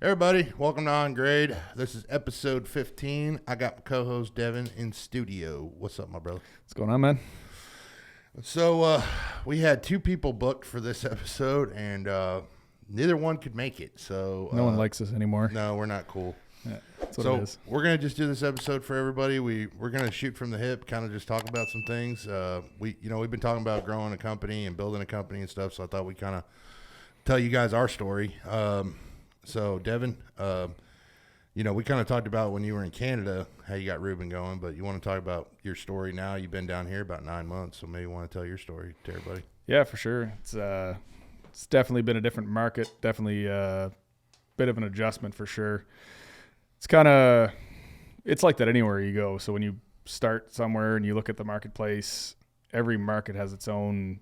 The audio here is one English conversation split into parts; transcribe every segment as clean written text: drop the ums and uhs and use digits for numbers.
Everybody, welcome to On Grade. This is episode 15. I got my co-host Devon in studio. What's up, my brother? What's going on, man? So we had two people booked for this episode, and neither one could make it. So No one likes us anymore. No, we're not cool. Yeah, that's what So it is. we're gonna just do this episode for everybody. We're gonna shoot from the hip, kind of just talk about some things. We've been talking about growing a company and building a company and stuff. So I thought we'd kind of tell you guys our story. So Devon, we kind of talked about when you were in Canada, how you got Ruben going, but you want to talk about your story now. You've been down here about 9 months, so maybe you want to tell your story to everybody. Yeah, for sure. It's definitely been a different market. Definitely a bit of an adjustment for sure. It's like that anywhere you go. So when you start somewhere and you look at the marketplace, every market has its own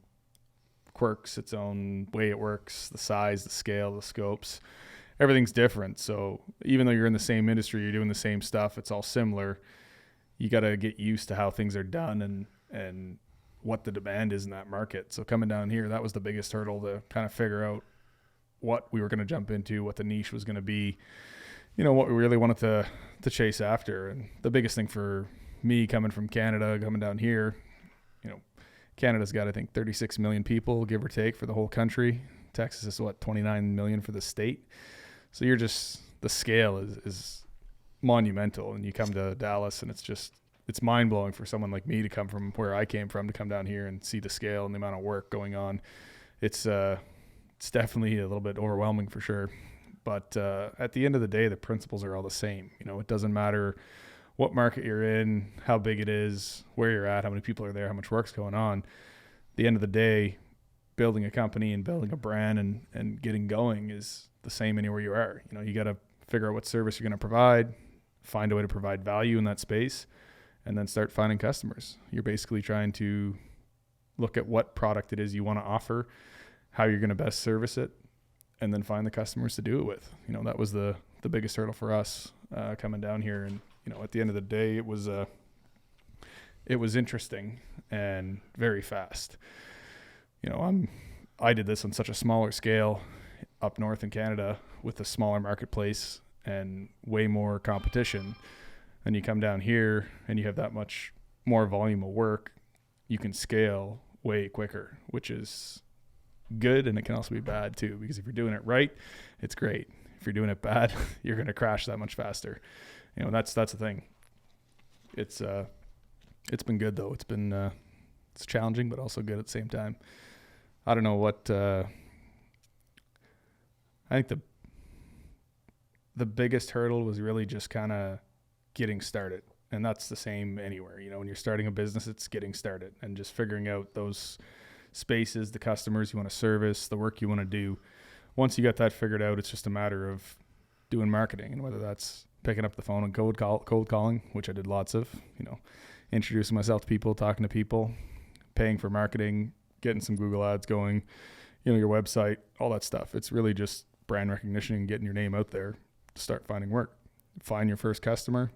quirks, its own way it works, the size, the scale, the scopes. Everything's different. So even though you're in the same industry, you're doing the same stuff, it's all similar. You got to get used to how things are done and what the demand is in that market. So coming down here, that was the biggest hurdle to kind of figure out what we were going to jump into, what the niche was going to be, what we really wanted to chase after. And the biggest thing for me coming from Canada, coming down here, Canada's got, I think, 36 million people, give or take, for the whole country. Texas is 29 million for the state. So the scale is monumental. And you come to Dallas and it's mind blowing for someone like me to come from where I came from, to come down here and see the scale and the amount of work going on. It's definitely a little bit overwhelming for sure. But at the end of the day, the principles are all the same. It doesn't matter what market you're in, how big it is, where you're at, how many people are there, how much work's going on. At the end of the day, building a company and building a brand and getting going is the same anywhere you are. You got to figure out what service you're going to provide, find a way to provide value in that space, and then start finding customers. You're basically trying to look at what product it is you want to offer, how you're going to best service it, and then find the customers to do it with. That was the biggest hurdle for us coming down here. And, at the end of the day, it was interesting and very fast. I did this on such a smaller scale up north in Canada with a smaller marketplace and way more competition. And you come down here and you have that much more volume of work, you can scale way quicker, which is good. And it can also be bad too, because if you're doing it right, it's great. If you're doing it bad, you're going to crash that much faster. That's the thing. It's been good though. It's challenging, but also good at the same time. I don't know what, I think the biggest hurdle was really just kind of getting started. And that's the same anywhere. When you're starting a business, it's getting started and just figuring out those spaces, the customers you want to service, the work you want to do. Once you got that figured out, it's just a matter of doing marketing, and whether that's picking up the phone and cold calling, which I did lots of, introducing myself to people, talking to people, paying for marketing, getting some Google ads going, your website, all that stuff. It's really just brand recognition and getting your name out there to start finding work. Find your first customer,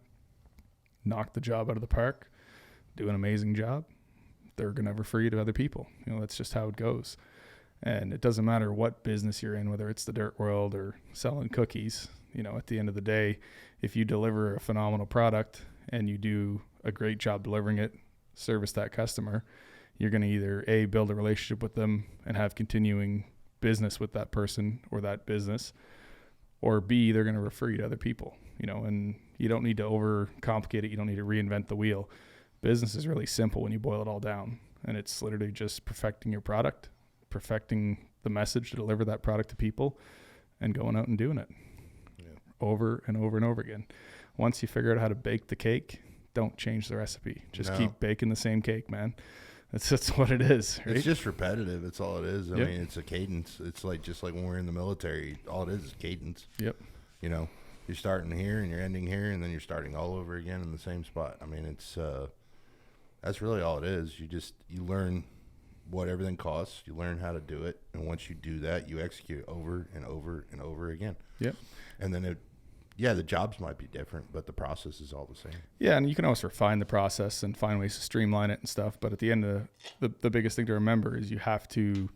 knock the job out of the park, do an amazing job. They're going to refer you to other people. That's just how it goes. And it doesn't matter what business you're in, whether it's the dirt world or selling cookies. At the end of the day, if you deliver a phenomenal product and you do a great job delivering it, service that customer, you're going to either A, build a relationship with them and have continuing business with that person or that business, or B, they're going to refer you to other people, and you don't need to overcomplicate it. You don't need to reinvent the wheel. Business is really simple when you boil it all down, and it's literally just perfecting your product, perfecting the message to deliver that product to people, and going out and doing it over and over and over again. Once you figure out how to bake the cake, don't change the recipe. Just keep baking the same cake, man. That's what it is. Right? It's just repetitive. It's all it is. I mean, it's a cadence. It's just like when we're in the military, all it is cadence. Yep. You're starting here and you're ending here, and then you're starting all over again in the same spot. I mean, that's really all it is. You learn what everything costs. You learn how to do it. And once you do that, you execute over and over and over again. Yep. And then the jobs might be different, but the process is all the same. Yeah, and you can always refine the process and find ways to streamline it and stuff. But at the end of the biggest thing to remember is you have to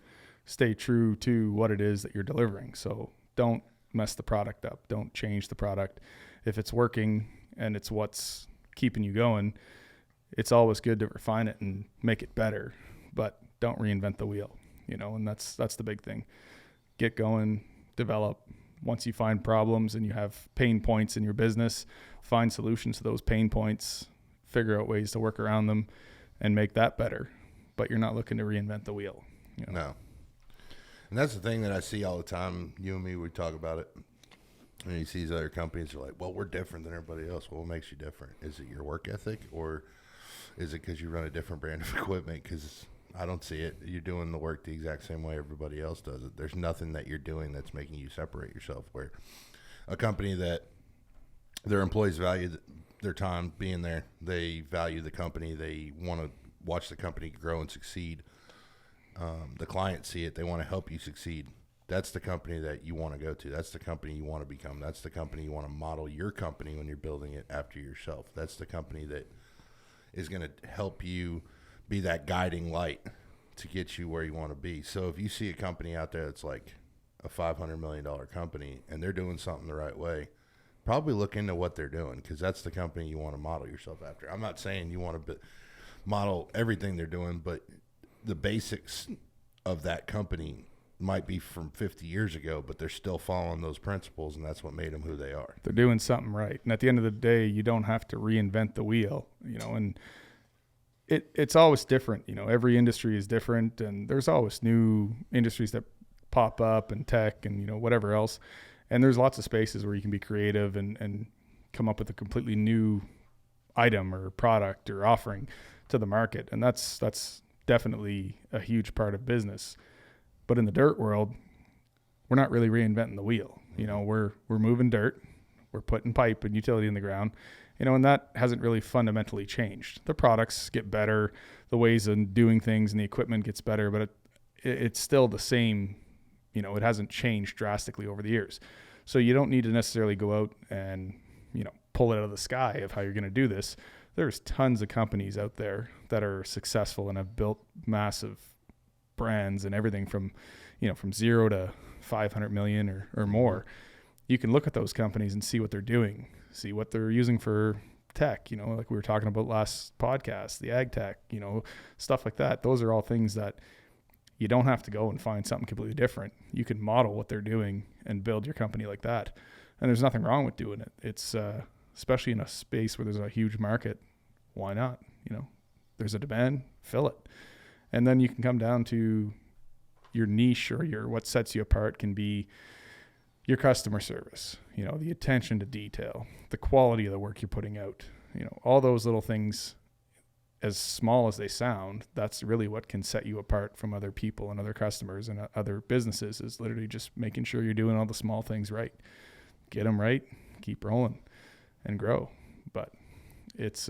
stay true to what it is that you're delivering. So don't mess the product up. Don't change the product. If it's working and it's what's keeping you going, it's always good to refine it and make it better, but don't reinvent the wheel, and that's the big thing. Get going, develop. Once you find problems and you have pain points in your business, find solutions to those pain points, figure out ways to work around them and make that better. But you're not looking to reinvent the wheel. No. And that's the thing that I see all the time. You and me, we talk about it. And you see these other companies are like, well, we're different than everybody else. Well, what makes you different? Is it your work ethic, or is it because you run a different brand of equipment? Because I don't see it. You're doing the work the exact same way everybody else does it. There's nothing that you're doing that's making you separate yourself. Where a company that their employees value their time being there, they value the company, they want to watch the company grow and succeed. The clients see it. They want to help you succeed. That's the company that you want to go to. That's the company you want to become. That's the company you want to model your company when you're building it after yourself. That's the company that is going to help you be that guiding light to get you where you want to be. So if you see a company out there that's like a $500 million company and they're doing something the right way, probably look into what they're doing, because that's the company you want to model yourself after. I'm not saying you want to model everything they're doing, but the basics of that company might be from 50 years ago, but they're still following those principles, and that's what made them who they are. They're doing something right. And at the end of the day, you don't have to reinvent the wheel, and it's always different. Every industry is different, and there's always new industries that pop up, and tech and, whatever else. And there's lots of spaces where you can be creative and come up with a completely new item or product or offering to the market. And that's definitely a huge part of business. But in the dirt world, we're not really reinventing the wheel. We're moving dirt, we're putting pipe and utility in the ground, and that hasn't really fundamentally changed. The products get better, the ways of doing things and the equipment gets better, but it's still the same. It hasn't changed drastically over the years. So you don't need to necessarily go out and, pull it out of the sky of how you're going to do this. There's tons of companies out there that are successful and have built massive brands and everything from 0 to 500 million or more. You can look at those companies and see what they're doing, see what they're using for tech, like we were talking about last podcast, the ag tech, stuff like that. Those are all things that you don't have to go and find something completely different. You can model what they're doing and build your company like that. And there's nothing wrong with doing it. It's especially in a space where there's a huge market. Why not? There's a demand, fill it. And then you can come down to your niche, or what sets you apart can be your customer service, the attention to detail, the quality of the work you're putting out, all those little things, as small as they sound, that's really what can set you apart from other people and other customers and other businesses, is literally just making sure you're doing all the small things right. Get them right, keep rolling and grow. But it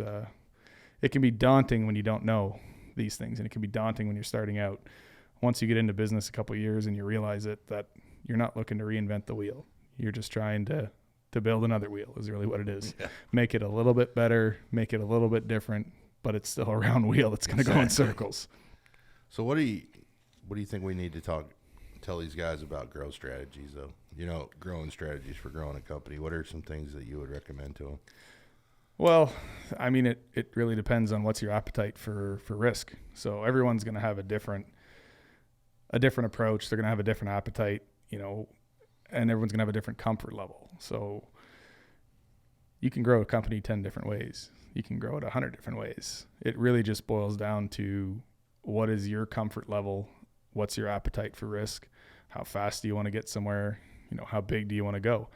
can be daunting when you don't know these things, and it can be daunting when you're starting out. Once you get into business a couple of years and you realize that you're not looking to reinvent the wheel. You're just trying to build another wheel is really what it is. Yeah. Make it a little bit better, make it a little bit different, but it's still a round wheel that's going to go in circles. So what do you think we need to tell these guys about growth strategies, though? Growing strategies for growing a company. What are some things that you would recommend to them? Well, I mean, it really depends on what's your appetite for risk. So everyone's going to have a different approach. They're going to have a different appetite, and everyone's going to have a different comfort level. So you can grow a company 10 different ways. You can grow it 100 different ways. It really just boils down to what is your comfort level? What's your appetite for risk? How fast do you want to get somewhere? How big do you want to go?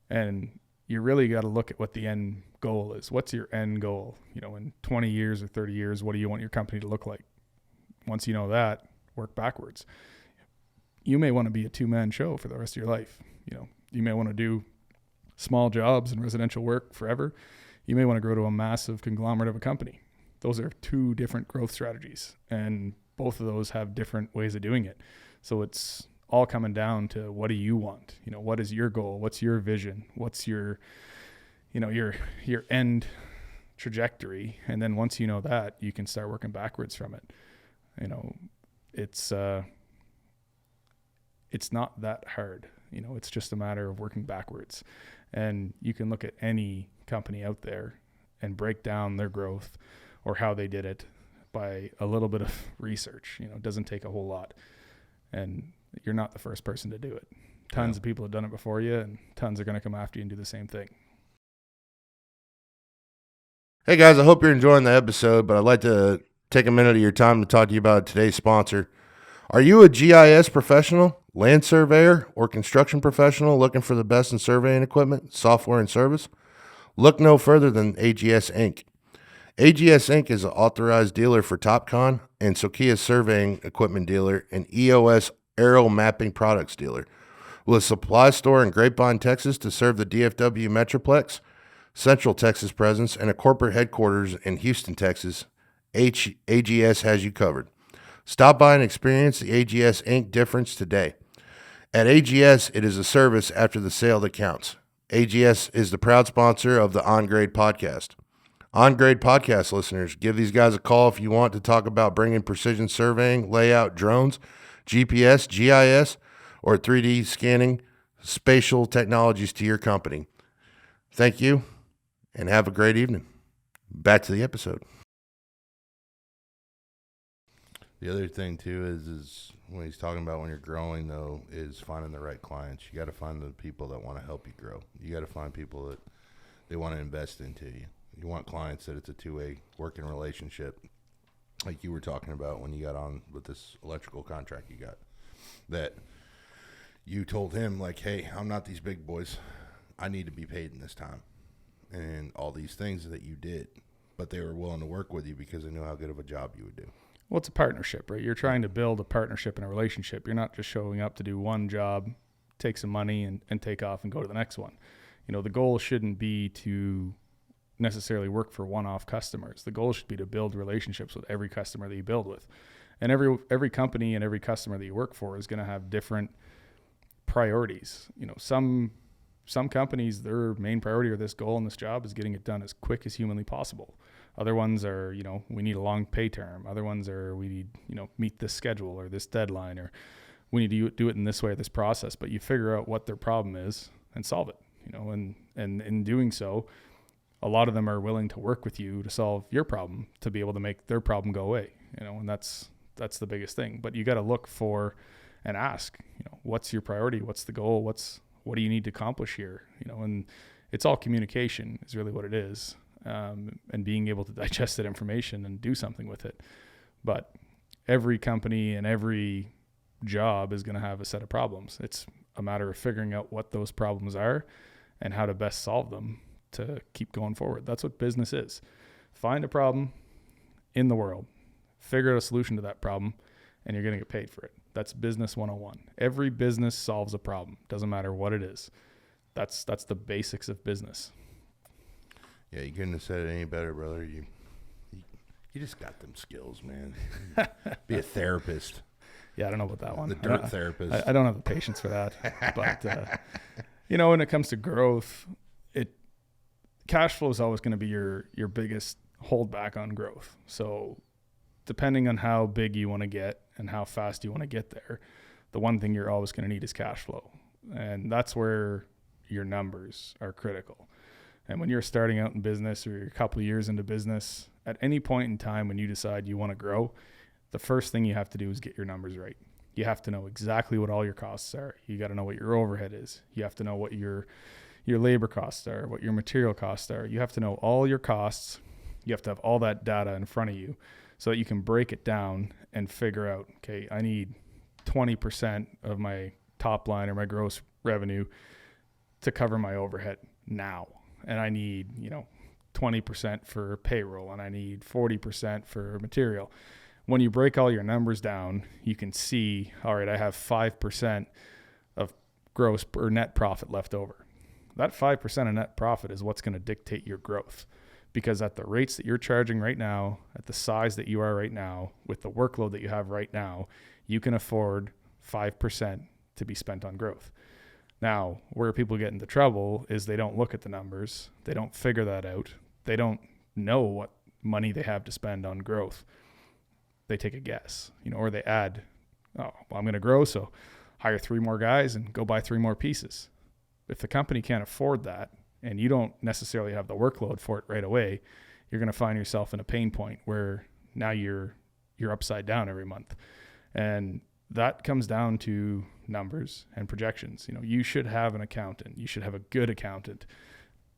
And you really got to look at what the end goal is. What's your end goal? In 20 years or 30 years, what do you want your company to look like? Once you know that, work backwards. You may want to be a two-man show for the rest of your life. You may want to do small jobs and residential work forever. You may want to grow to a massive conglomerate of a company. Those are two different growth strategies, and both of those have different ways of doing it. So it's all coming down to, what do you want? What is your goal? What's your vision? What's your end trajectory? And then once you know that, you can start working backwards from it. It's not that hard. It's just a matter of working backwards. And you can look at any company out there and break down their growth or how they did it by a little bit of research. It doesn't take a whole lot. And you're not the first person to do it. Tons of people have done it before you, and tons are going to come after you and do the same thing. Hey guys, I hope you're enjoying the episode, but I'd like to take a minute of your time to talk to you about today's sponsor. Are you a GIS professional, land surveyor, or construction professional looking for the best in surveying equipment, software, and service? Look no further than AGS Inc. AGS Inc. is an authorized dealer for Topcon and Sokia surveying equipment dealer and EOS aerial mapping products dealer, with a supply store in Grapevine, Texas to serve the DFW Metroplex, Central Texas presence, and a corporate headquarters in Houston, Texas. AGS has you covered. Stop by and experience the AGS Inc. difference today. At AGS, it is a service after the sale that counts. AGS is the proud sponsor of the On Grade podcast. On Grade podcast listeners, give these guys a call if you want to talk about bringing precision surveying, layout, drones, GPS, GIS, or 3D scanning spatial technologies to your company. Thank you, and have a great evening. Back to the episode. The other thing, too, is when he's talking about when you're growing, though, is finding the right clients. You got to find the people that want to help you grow. You got to find people that they want to invest into you. You want clients that it's a two-way working relationship, like you were talking about when you got on with this electrical contract you got, that you told him, like, hey, I'm not these big boys. I need to be paid in this time. And all these things that you did, but they were willing to work with you because they knew how good of a job you would do. Well, it's a partnership, right? You're trying to build a partnership and a relationship. You're not just showing up to do one job, take some money, and take off and go to the next one. The goal shouldn't be to necessarily work for one-off customers. The goal should be to build relationships with every customer that you build with. And every company and every customer that you work for is going to have different priorities. Some companies, their main priority or this goal in this job is getting it done as quick as humanly possible. Other ones are, we need a long pay term. Other ones are, we need, meet this schedule or this deadline, or we need to do it in this way, this process. But you figure out what their problem is and solve it, and in doing so, a lot of them are willing to work with you to solve your problem, to be able to make their problem go away, and that's the biggest thing. But you got to look for and ask, what's your priority? What's the goal? What do you need to accomplish here? And it's all communication is really what it is. And being able to digest that information and do something with it. But every company and every job is going to have a set of problems. It's a matter of figuring out what those problems are and how to best solve them to keep going forward. That's what business is. Find a problem in the world, figure out a solution to that problem, and you're going to get paid for it. That's business 101. Every business solves a problem. Doesn't matter what it is. That's the basics of business. Yeah, you couldn't have said it any better, brother. You just got them skills, man. Be a therapist. Yeah, I don't know about that one. The dirt therapist. I don't have the patience for that. But, when it comes to growth, cash flow is always going to be your biggest holdback on growth. So depending on how big you want to get and how fast you want to get there, the one thing you're always going to need is cash flow. And that's where your numbers are critical. And when you're starting out in business or you're a couple of years into business, at any point in time when you decide you want to grow, the first thing you have to do is get your numbers right. You have to know exactly what all your costs are. You got to know what your overhead is. You have to know what your labor costs are, what your material costs are. You have to know all your costs. You have to have all that data in front of you so that you can break it down and figure out, okay, I need 20% of my top line or my gross revenue to cover my overhead now. And I need, 20% for payroll, and I need 40% for material. When you break all your numbers down, you can see, all right, I have 5% of gross or net profit left over. That 5% of net profit is what's going to dictate your growth, because at the rates that you're charging right now, at the size that you are right now, with the workload that you have right now, you can afford 5% to be spent on growth. Now, where people get into trouble is they don't look at the numbers. They don't figure that out. They don't know what money they have to spend on growth. They take a guess, or they add, oh, well, I'm going to grow, so hire 3 more guys and go buy 3 more pieces. If the company can't afford that and you don't necessarily have the workload for it right away, you're going to find yourself in a pain point where now you're upside down every month. And that comes down to numbers and projections. You should have an accountant. You should have a good accountant.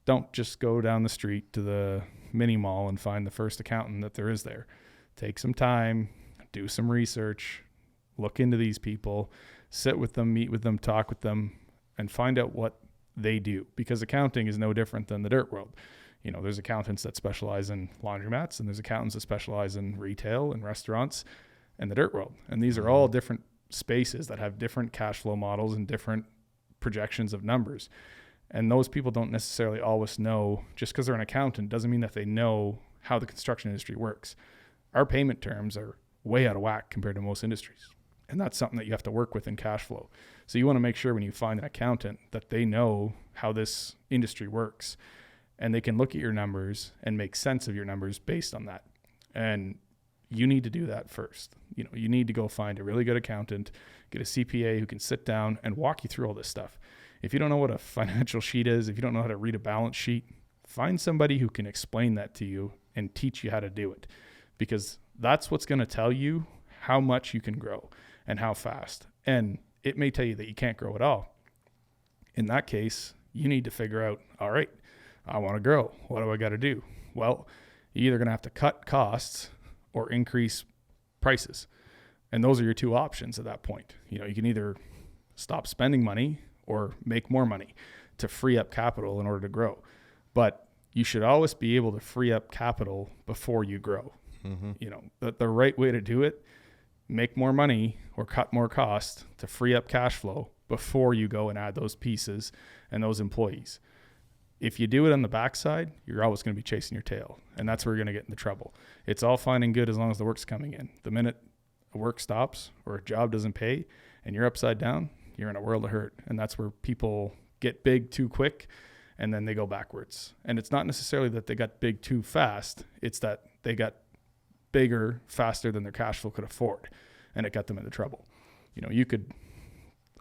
Don't just go down the street to the mini mall and find the first accountant that there is there. Take some time, do some research, look into these people, sit with them, meet with them, talk with them, and find out what they do. Because accounting is no different than the dirt world. There's accountants that specialize in laundromats, and there's accountants that specialize in retail and restaurants and the dirt world. And these are all different spaces that have different cash flow models and different projections of numbers. And those people don't necessarily always know, just because they're an accountant doesn't mean that they know how the construction industry works. Our payment terms are way out of whack compared to most industries. And that's something that you have to work with in cash flow. So you want to make sure when you find an accountant that they know how this industry works and they can look at your numbers and make sense of your numbers based on that. And you need to do that first. You need to go find a really good accountant, get a CPA who can sit down and walk you through all this stuff. If you don't know what a financial sheet is, if you don't know how to read a balance sheet, find somebody who can explain that to you and teach you how to do it, because that's what's going to tell you how much you can grow and how fast. And it may tell you that you can't grow at all. In that case, you need to figure out, all right, I want to grow. What do I got to do? Well, you're either going to have to cut costs or increase prices. And those are your 2 options at that point. You can either stop spending money or make more money to free up capital in order to grow. But you should always be able to free up capital before you grow. The right way to do it, make more money or cut more cost to free up cash flow before you go and add those pieces and those employees. If you do it on the backside, you're always going to be chasing your tail. And that's where you're going to get into trouble. It's all fine and good as long as the work's coming in. The minute a work stops or a job doesn't pay and you're upside down, you're in a world of hurt. And that's where people get big too quick and then they go backwards. And it's not necessarily that they got big too fast. It's that they got bigger faster than their cash flow could afford. And it got them into trouble.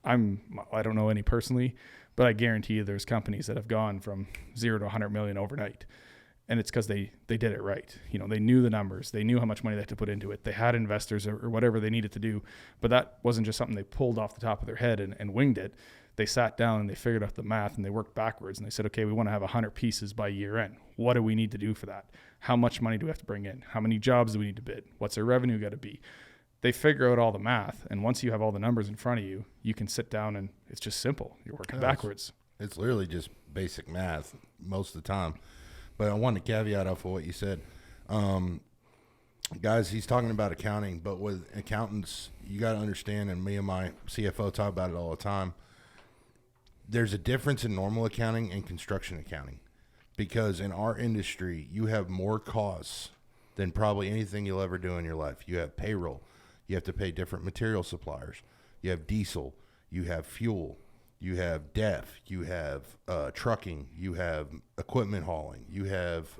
I don't know any personally, but I guarantee you there's companies that have gone from 0 to 100 million overnight. And it's because they did it right. They knew the numbers. They knew how much money they had to put into it. They had investors or whatever they needed to do. But that wasn't just something they pulled off the top of their head and winged it. They sat down and they figured out the math and they worked backwards. And they said, okay, we want to have 100 pieces by year end. What do we need to do for that? How much money do we have to bring in? How many jobs do we need to bid? What's our revenue got to be? They figure out all the math. And once you have all the numbers in front of you, you can sit down and it's just simple. You're working backwards. It's literally just basic math most of the time. But I want to caveat off of what you said. Guys, he's talking about accounting, but with accountants, you got to understand, and me and my CFO talk about it all the time, there's a difference in normal accounting and construction accounting. Because in our industry, you have more costs than probably anything you'll ever do in your life. You have payroll. You have to pay different material suppliers. You have diesel. You have fuel. You have DEF, you have trucking, you have equipment hauling, you have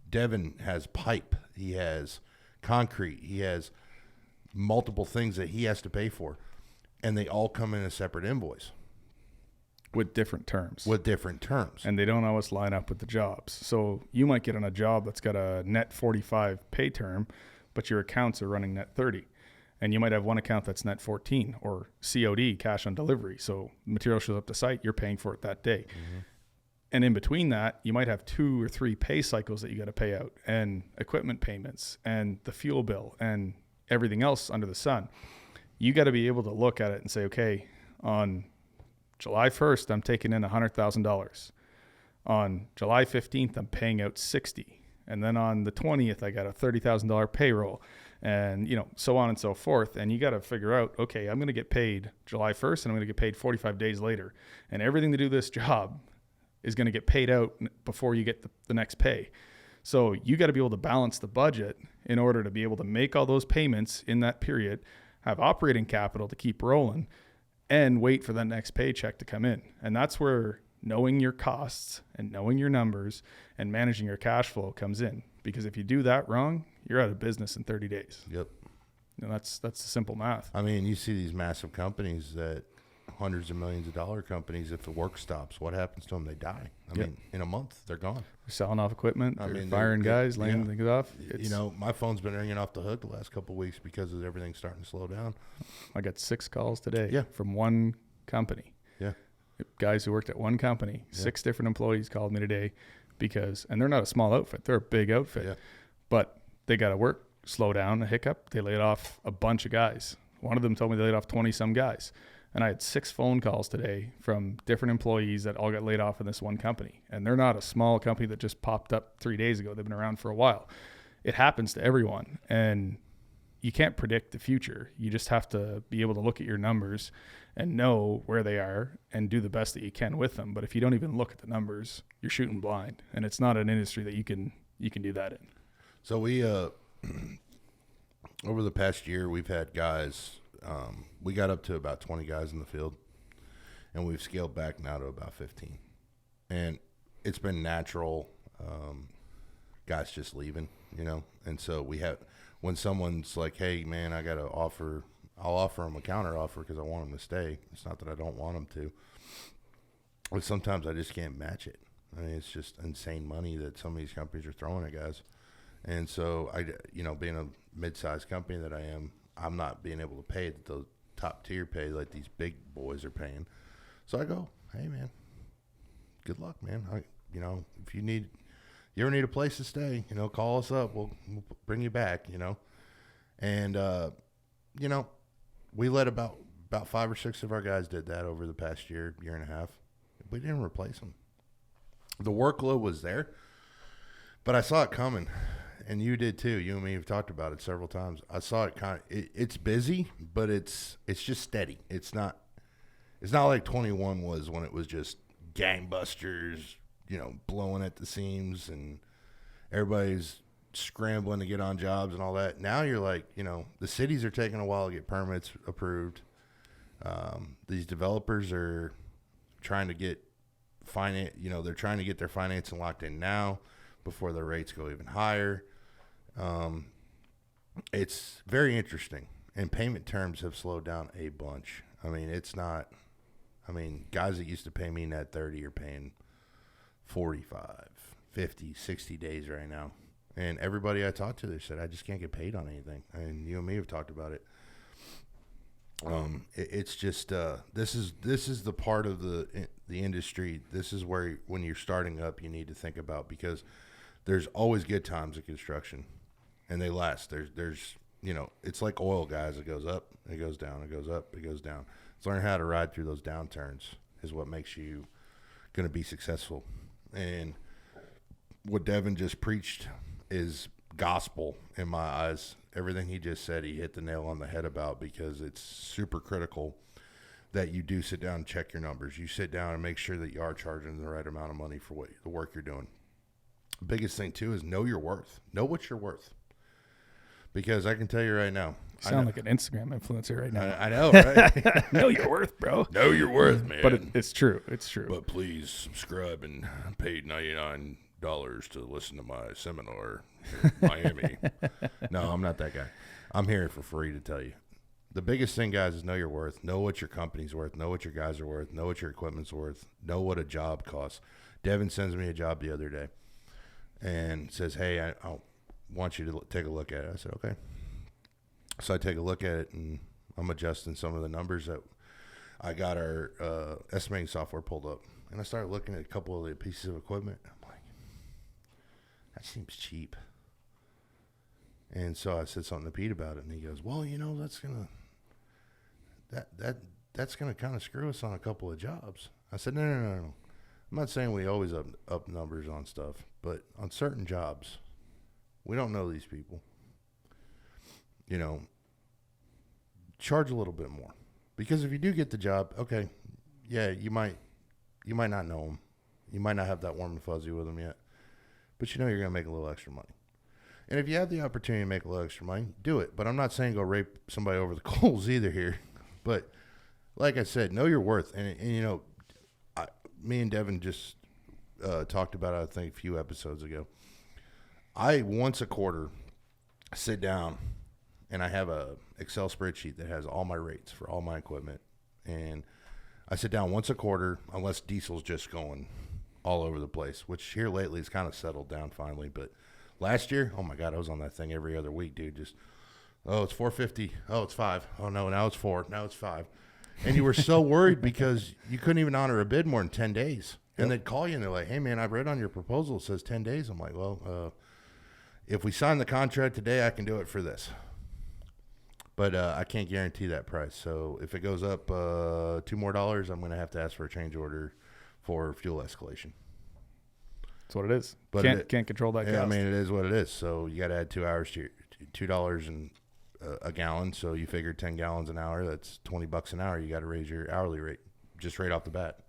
Devon has pipe, he has concrete, he has multiple things that he has to pay for, and they all come in a separate invoice. With different terms. And they don't always line up with the jobs. So you might get on a job that's got a net 45 pay term, but your accounts are running net 30. And you might have one account that's net 14 or COD, cash on delivery. So material shows up to site, you're paying for it that day. Mm-hmm. And in between that, you might have 2 or 3 pay cycles that you got to pay out, and equipment payments and the fuel bill and everything else under the sun. You got to be able to look at it and say, okay, on July 1st, I'm taking in $100,000. On July 15th, I'm paying out 60. And then on the 20th, I got a $30,000 payroll, and so on and so forth. And you got to figure out, okay, I'm going to get paid July 1st and I'm going to get paid 45 days later. And everything to do this job is going to get paid out before you get the next pay. So you got to be able to balance the budget in order to be able to make all those payments in that period, have operating capital to keep rolling, and wait for that next paycheck to come in. And that's where knowing your costs and knowing your numbers and managing your cash flow comes in. Because if you do that wrong, you're out of business in 30 days. Yep. That's the simple math. I mean, you see these massive companies that hundreds of millions of dollar companies, if the work stops, what happens to them? They die. I mean, in a month, they're gone. They're selling off equipment. They're firing guys, laying things off. My phone's been ringing off the hook the last couple of weeks because of everything starting to slow down. I got 6 calls today from one company. Yeah. Guys who worked at one company, 6 different employees called me today and they're not a small outfit. They're a big outfit, but they got to work, slow down, a hiccup. They laid off a bunch of guys. One of them told me they laid off 20 some guys. And I had 6 phone calls today from different employees that all got laid off in this one company. And they're not a small company that just popped up 3 days ago. They've been around for a while. It happens to everyone. And you can't predict the future. You just have to be able to look at your numbers and know where they are and do the best that you can with them. But if you don't even look at the numbers, you're shooting blind. And it's not an industry that you can do that in. So we, over the past year, we've had guys, we got up to about 20 guys in the field, and we've scaled back now to about 15. And it's been natural, guys just leaving, And so we have, when someone's like, hey, man, I got to offer, I'll offer them a counter offer because I want them to stay. It's not that I don't want them to. But sometimes I just can't match it. I mean, it's just insane money that some of these companies are throwing at guys. And so, being a mid-sized company that I am, I'm not being able to pay the top-tier pay like these big boys are paying. So I go, hey, man, good luck, man. If you ever need a place to stay, call us up. We'll bring you back, And, we let about 5 or 6 of our guys did that over the past year and a half. We didn't replace them. The workload was there, but I saw it coming. And you did too. You and me have talked about it several times. I saw it it's busy, but it's just steady. It's not like 21 was when it was just gangbusters, blowing at the seams and everybody's scrambling to get on jobs and all that. Now you're like, the cities are taking a while to get permits approved. These developers are trying to get they're trying to get their financing locked in now before their rates go even higher. It's very interesting, and payment terms have slowed down a bunch. I mean, guys that used to pay me net 30 are paying 45, 50, 60 days right now. And everybody I talked to, they said, I just can't get paid on anything. And you and me have talked about it. It's just, this is the part of the industry. This is where, when you're starting up, you need to think about, because there's always good times in construction, and they last. There's it's like oil, guys. It goes up, it goes down, it goes up, it goes down. It's learn how to ride through those downturns is what makes you going to be successful. And what Devon just preached is gospel in my eyes. Everything he just said, he hit the nail on the head about, because it's super critical that you do sit down and check your numbers. You sit down and make sure that you are charging the right amount of money for the work you're doing. Biggest thing too is know your worth. Know what you're worth. Because I can tell you right now. You sound like an Instagram influencer right now. I know, right? Know your worth, bro. Know your worth, man. But it's true. It's true. But please subscribe and pay $99 to listen to my seminar in Miami. No, I'm not that guy. I'm here for free to tell you. The biggest thing, guys, is know your worth. Know what your company's worth. Know what your guys are worth. Know what your equipment's worth. Know what a job costs. Devon sends me a job the other day and says, hey, I want you to take a look at it. I said, okay. So I take a look at it, and I'm adjusting some of the numbers that I got our estimating software pulled up. And I started looking at a couple of the pieces of equipment. I'm like, that seems cheap. And so I said something to Pete about it, and he goes, well, that's going to kind of screw us on a couple of jobs. I said, no. I'm not saying we always up numbers on stuff, but on certain jobs, we don't know these people. Charge a little bit more. Because if you do get the job, okay, yeah, you might not know them. You might not have that warm and fuzzy with them yet. But you're going to make a little extra money. And if you have the opportunity to make a little extra money, do it. But I'm not saying go rape somebody over the coals either here. But like I said, know your worth. And me and Devon just talked about it, I think, a few episodes ago. I, once a quarter, sit down and I have a Excel spreadsheet that has all my rates for all my equipment. And I sit down once a quarter, unless diesel's just going all over the place, which here lately has kind of settled down finally. But last year, oh my God, I was on that thing every other week, dude. Just, oh, it's 450. Oh, it's 5. Oh no, now it's 4. Now it's 5. And you were so worried because you couldn't even honor a bid more than 10 days. And they'd call you and they're like, hey man, I've read on your proposal, it says 10 days. I'm like, well, if we sign the contract today, I can do it for this. But I can't guarantee that price. So if it goes up $2 more, I'm going to have to ask for a change order for fuel escalation. That's what it is. But can't control that. Yeah, cost. I mean, it is what it is. So you got to add 2 hours to your $2 and a gallon. So you figure 10 gallons an hour. That's $20 an hour. You got to raise your hourly rate just right off the bat.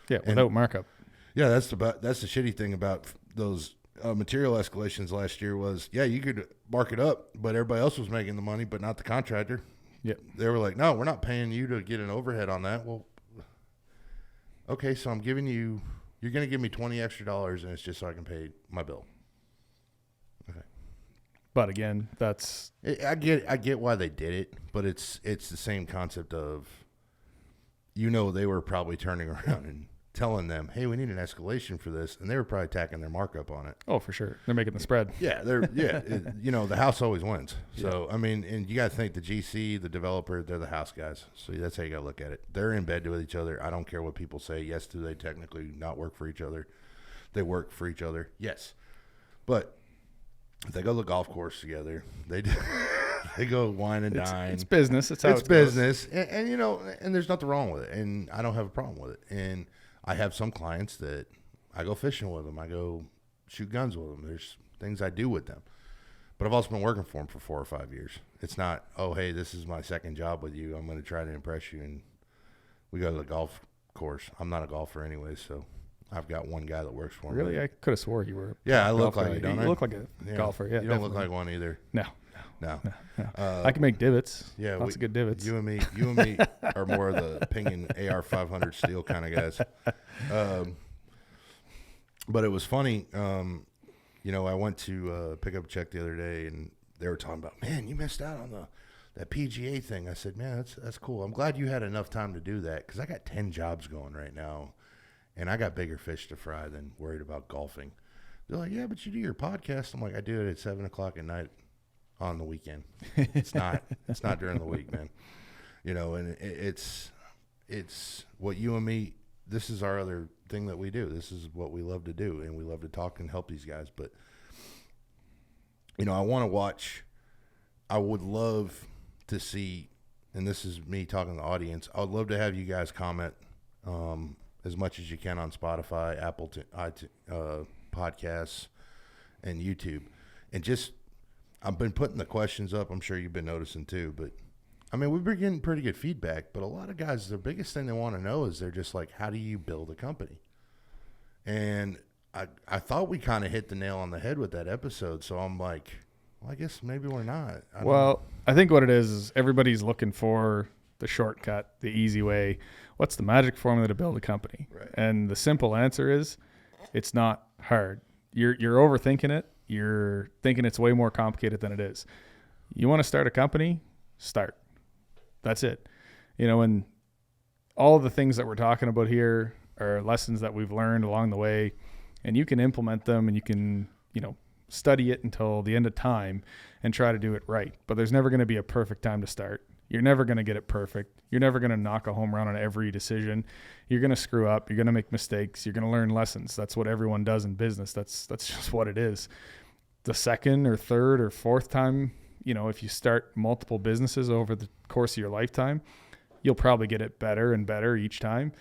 Yeah, without markup. Yeah, that's the shitty thing about those material escalations last year was, yeah, you could mark it up, but everybody else was making the money, but not the contractor. Yeah, they were like, no, we're not paying you to get an overhead on that. Well, okay, so you're going to give me $20 extra, and it's just so I can pay my bill. Okay. But again, I get why they did it, but it's the same concept of, they were probably turning around and telling them, hey, we need an escalation for this, and they were probably tacking their markup on it. Oh, for sure. They're making the spread. Yeah, the house always wins. So, I mean, and you got to think the GC, the developer, they're the house guys. So that's how you got to look at it. They're in bed with each other. I don't care what people say. Yes, do they technically not work for each other? They work for each other. Yes. But if they go to the golf course together, they do. They go wine and dine. It's business. It's how it's business. And and there's nothing wrong with it. And I don't have a problem with it. And I have some clients that I go fishing with them. I go shoot guns with them. There's things I do with them. But I've also been working for them for 4 or 5 years. It's not, oh, hey, this is my second job with you. I'm going to try to impress you. And we go to the golf course. I'm not a golfer anyway, so I've got one guy that works for me. Really? I could have swore you were. Yeah, I look like it, don't I? You look like a golfer. Yeah, you don't look like one either. No. I can make divots. Yeah, lots of good divots. You and me are more of the pinging AR-500 steel kind of guys. But it was funny. I went to pick up a check the other day, and they were talking about, man, you missed out on that PGA thing. I said, man, that's cool. I'm glad you had enough time to do that because I got 10 jobs going right now, and I got bigger fish to fry than worried about golfing. They're like, yeah, but you do your podcast. I'm like, I do it at 7 o'clock at night on the weekend. It's not during the week, man. And it's what you and me, this is our other thing that we do. This is what we love to do, and we love to talk and help these guys. But I want to watch. I would love to see, and this is me talking to the audience, I would love to have you guys comment as much as you can on Spotify, Apple Podcasts, and YouTube. And just, I've been putting the questions up. I'm sure you've been noticing too. But, I mean, we've been getting pretty good feedback. But a lot of guys, the biggest thing they want to know is they're just like, how do you build a company? And I thought we kind of hit the nail on the head with that episode. So I'm like, well, I guess maybe we're not. I think what it is everybody's looking for the shortcut, the easy way. What's the magic formula to build a company? Right. And the simple answer is it's not hard. You're overthinking it. You're thinking it's way more complicated than it is. You want to start a company? Start. That's it. And all the things that we're talking about here are lessons that we've learned along the way, and you can implement them, and you can, study it until the end of time and try to do it right. But there's never going to be a perfect time to start. You're never going to get it perfect. You're never going to knock a home run on every decision. You're going to screw up. You're going to make mistakes. You're going to learn lessons. That's what everyone does in business. That's just what it is. The second or third or fourth time, if you start multiple businesses over the course of your lifetime, you'll probably get it better and better each time.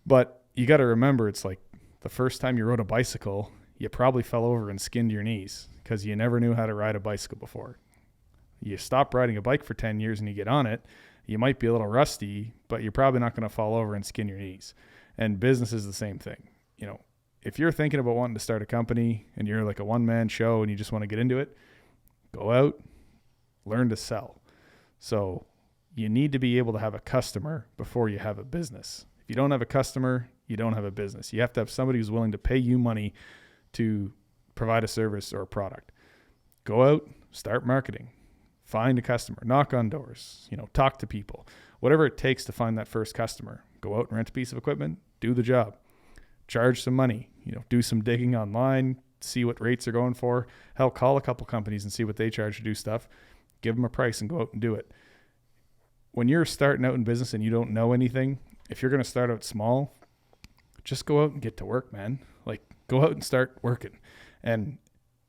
But you got to remember, it's like the first time you rode a bicycle, you probably fell over and skinned your knees because you never knew how to ride a bicycle before. You stop riding a bike for 10 years and you get on it, you might be a little rusty, but you're probably not going to fall over and skin your knees. And business is the same thing. If you're thinking about wanting to start a company and you're like a one-man show and you just want to get into it, go out, learn to sell. So you need to be able to have a customer before you have a business. If you don't have a customer, you don't have a business. You have to have somebody who's willing to pay you money to provide a service or a product. Go out, start marketing. Find a customer, knock on doors, talk to people, whatever it takes to find that first customer. Go out and rent a piece of equipment, do the job, charge some money, do some digging online, see what rates are going for. Hell, call a couple companies and see what they charge to do stuff. Give them a price and go out and do it. When you're starting out in business and you don't know anything, if you're going to start out small, just go out and get to work, man. Like, go out and start working, and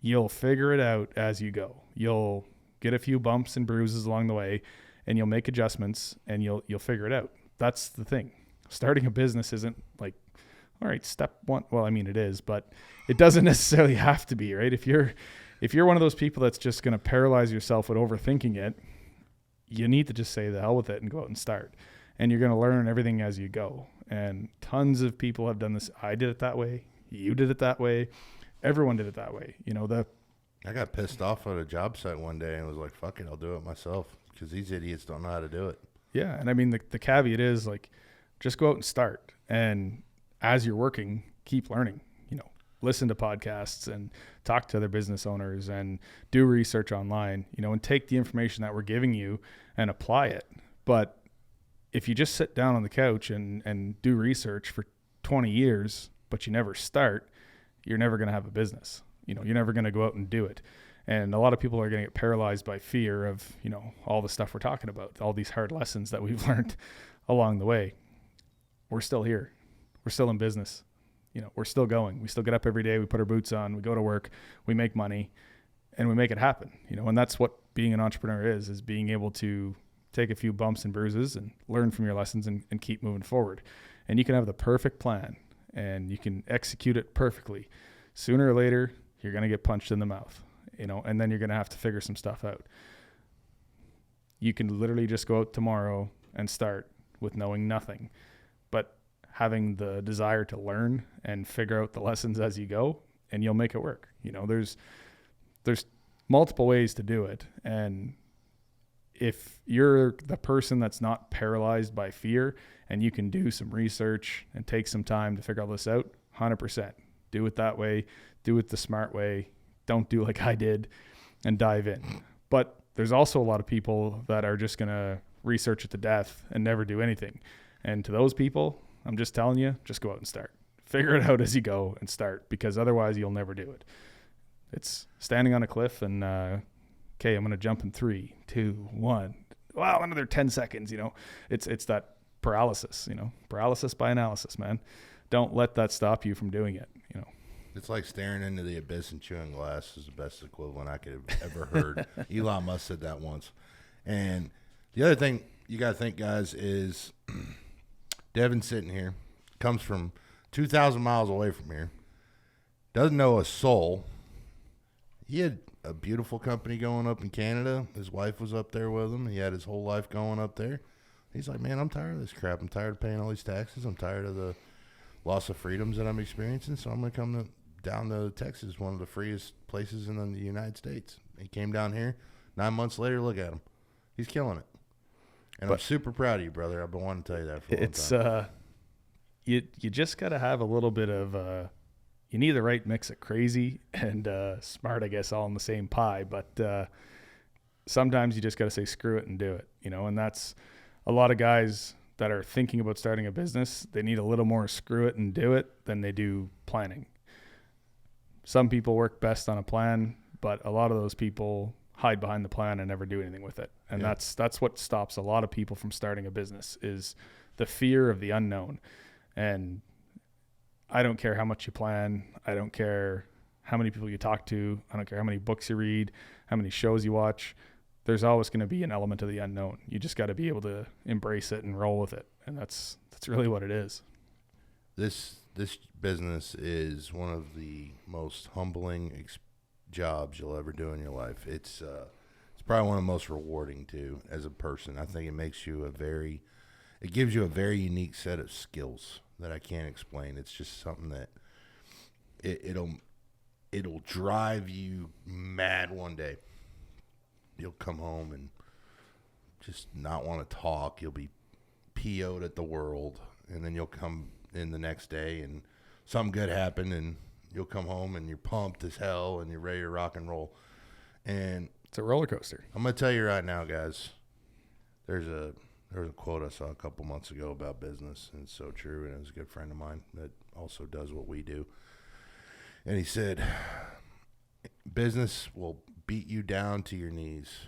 you'll figure it out as you go. You'll get a few bumps and bruises along the way, and you'll make adjustments, and you'll figure it out. That's the thing. Starting a business isn't like, all right, step one. Well, I mean, it is, but it doesn't necessarily have to be, right? If you're one of those people that's just going to paralyze yourself with overthinking it, you need to just say the hell with it and go out and start. And you're going to learn everything as you go. And tons of people have done this. I did it that way. You did it that way. Everyone did it that way. I got pissed off at a job site one day and was like, fuck it, I'll do it myself, because these idiots don't know how to do it. Yeah. And I mean, the caveat is like, just go out and start. And as you're working, keep learning, listen to podcasts and talk to other business owners and do research online, and take the information that we're giving you and apply it. But if you just sit down on the couch and do research for 20 years, but you never start, you're never going to have a business. You're never going to go out and do it. And a lot of people are going to get paralyzed by fear of, all the stuff we're talking about, all these hard lessons that we've learned along the way. We're still here. We're still in business. We're still going. We still get up every day. We put our boots on. We go to work. We make money, and we make it happen. And that's what being an entrepreneur is being able to take a few bumps and bruises and learn from your lessons and keep moving forward. And you can have the perfect plan, and you can execute it perfectly. Sooner or later, you're going to get punched in the mouth, and then you're going to have to figure some stuff out. You can literally just go out tomorrow and start with knowing nothing, but having the desire to learn and figure out the lessons as you go, and you'll make it work. There's multiple ways to do it. And if you're the person that's not paralyzed by fear and you can do some research and take some time to figure all this out, 100%. Do it that way. Do it the smart way. Don't do like I did and dive in. But there's also a lot of people that are just going to research it to death and never do anything. And to those people, I'm just telling you, just go out and start. Figure it out as you go and start, because otherwise you'll never do it. It's standing on a cliff and, okay, I'm going to jump in 3, 2, 1. Wow, another 10 seconds, It's that paralysis, paralysis by analysis, man. Don't let that stop you from doing it, It's like staring into the abyss and chewing glass is the best equivalent I could have ever heard. Elon Musk said that once. And the other thing you got to think, guys, is Devon's sitting here, comes from 2,000 miles away from here, doesn't know a soul. He had a beautiful company going up in Canada. His wife was up there with him. He had his whole life going up there. He's like, man, I'm tired of this crap. I'm tired of paying all these taxes. I'm tired of the loss of freedoms that I'm experiencing. So I'm going to come down to Texas, one of the freest places in the United States. He came down here. 9 months later, look at him. He's killing it. And I'm super proud of you, brother. I've been wanting to tell you that for a long time. You just got to have a little bit of you need the right mix of crazy and smart, I guess, all in the same pie. But sometimes you just got to say screw it and do it, and that's a lot of guys that are thinking about starting a business. They need a little more screw it and do it than they do planning. Some people work best on a plan, but a lot of those people hide behind the plan and never do anything with it. And that's what stops a lot of people from starting a business, is the fear of the unknown. And I don't care how much you plan. I don't care how many people you talk to. I don't care how many books you read, how many shows you watch. There's always going to be an element of the unknown. You just got to be able to embrace it and roll with it. And that's really what it is. This business is one of the most humbling jobs you'll ever do in your life. It's probably one of the most rewarding too as a person. I think it makes you it gives you a very unique set of skills that I can't explain. It's just something that it'll drive you mad one day. You'll come home and just not want to talk. You'll be PO'd at the world, and then you'll come in the next day and something good happened, and you'll come home and you're pumped as hell and you're ready to rock and roll. And It's a roller coaster. I'm going to tell you right now, guys, there's a quote I saw a couple months ago about business, and it's so true, and it was a good friend of mine that also does what we do. And he said, business will beat you down to your knees,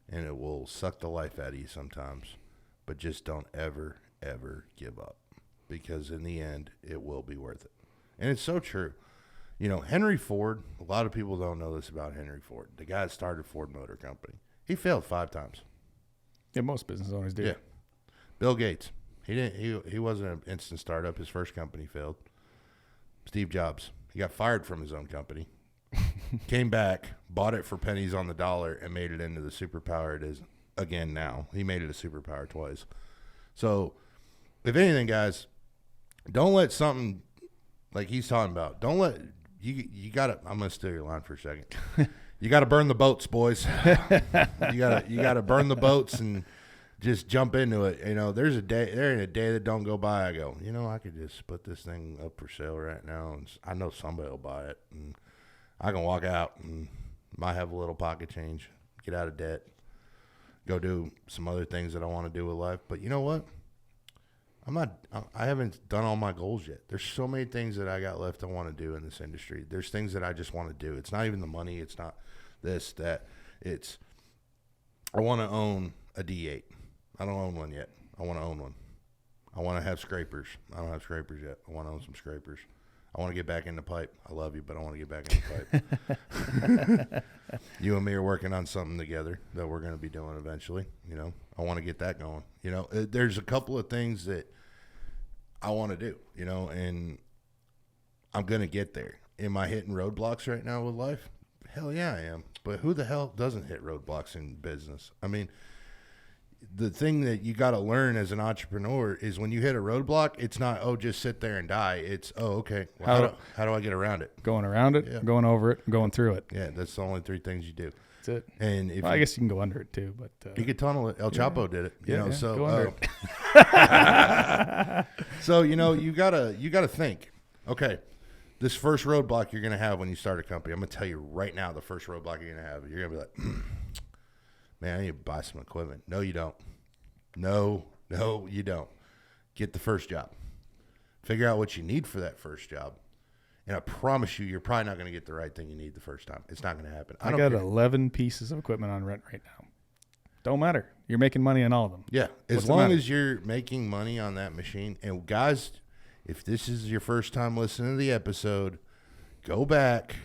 and it will suck the life out of you sometimes, but just don't ever, ever give up, because in the end, it will be worth it. And it's so true. You know, Henry Ford, a lot of people don't know this about Henry Ford. The guy that started Ford Motor Company. He failed 5 times. Yeah, most business owners do. Yeah. Bill Gates. He wasn't an instant startup. His first company failed. Steve Jobs. He got fired from his own company. Came back, bought it for pennies on the dollar, and made it into the superpower it is again now. He made it a superpower twice. So, if anything, guys, don't let something like he's talking about. Don't let you got to. I'm gonna steal your line for a second. You got to burn the boats, boys. you gotta burn the boats and just jump into it. You know, there ain't a day that don't go by. I go, you know, I could just put this thing up for sale right now, and I know somebody will buy it, and I can walk out and might have a little pocket change, get out of debt, go do some other things that I want to do with life. But you know what? I haven't done all my goals yet. There's so many things that I got left I want to do in this industry. There's things that I just want to do. It's not even the money. It's not this, that. I want to own a D8. I don't own one yet. I want to own one. I want to have scrapers. I don't have scrapers yet. I want to own some scrapers. I want to get back into pipe. I love you, but I want to get back into pipe. You and me are working on something together that we're going to be doing eventually. You know, I want to get that going. You know, there's a couple of things that I want to do, you know, and I'm going to get there. Am I hitting roadblocks right now with life? Hell yeah, I am. But who the hell doesn't hit roadblocks in business? I mean, the thing that you got to learn as an entrepreneur is when you hit a roadblock, it's not, oh, just sit there and die. It's, oh, okay. Well, how do I get around it? Going around it, yeah. Going over it, going through it. Yeah, that's the only 3 things you do. That's it. And I guess you can go under it too, but you could tunnel it. El Chapo did it. You know, so go under it. So you know, you gotta think. Okay, this first roadblock you're gonna have when you start a company. I'm gonna tell you right now, the first roadblock you're gonna have. You're gonna be like, man, I need to buy some equipment. No, you don't. No, you don't. Get the first job. Figure out what you need for that first job. And I promise you're probably not going to get the right thing you need the first time. It's not going to happen. I got 11 pieces of equipment on rent right now. Don't matter. You're making money on all of them. Yeah. As long as you're making money on that machine. And guys, if this is your first time listening to the episode, go back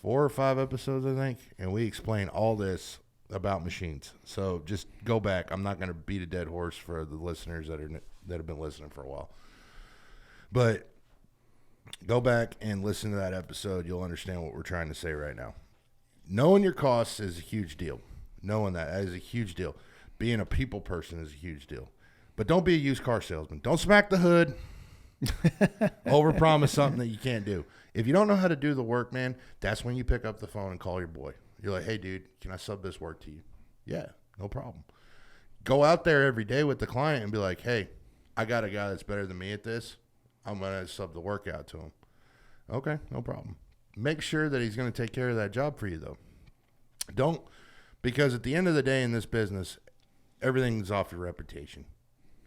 4 or 5 episodes, I think, and we explain all this about machines. So just go back. I'm not going to beat a dead horse for the listeners that have been listening for a while. But go back and listen to that episode. You'll understand what we're trying to say right now. Knowing your costs is a huge deal. Knowing that is a huge deal. Being a people person is a huge deal. But don't be a used car salesman. Don't smack the hood. Overpromise something that you can't do. If you don't know how to do the work, man, that's when you pick up the phone and call your boy. You're like, hey, dude, can I sub this work to you? Yeah, no problem. Go out there every day with the client and be like, hey, I got a guy that's better than me at this. I'm going to sub the work out to him. Okay, no problem. Make sure that he's going to take care of that job for you, though. Because at the end of the day in this business, everything's off your reputation.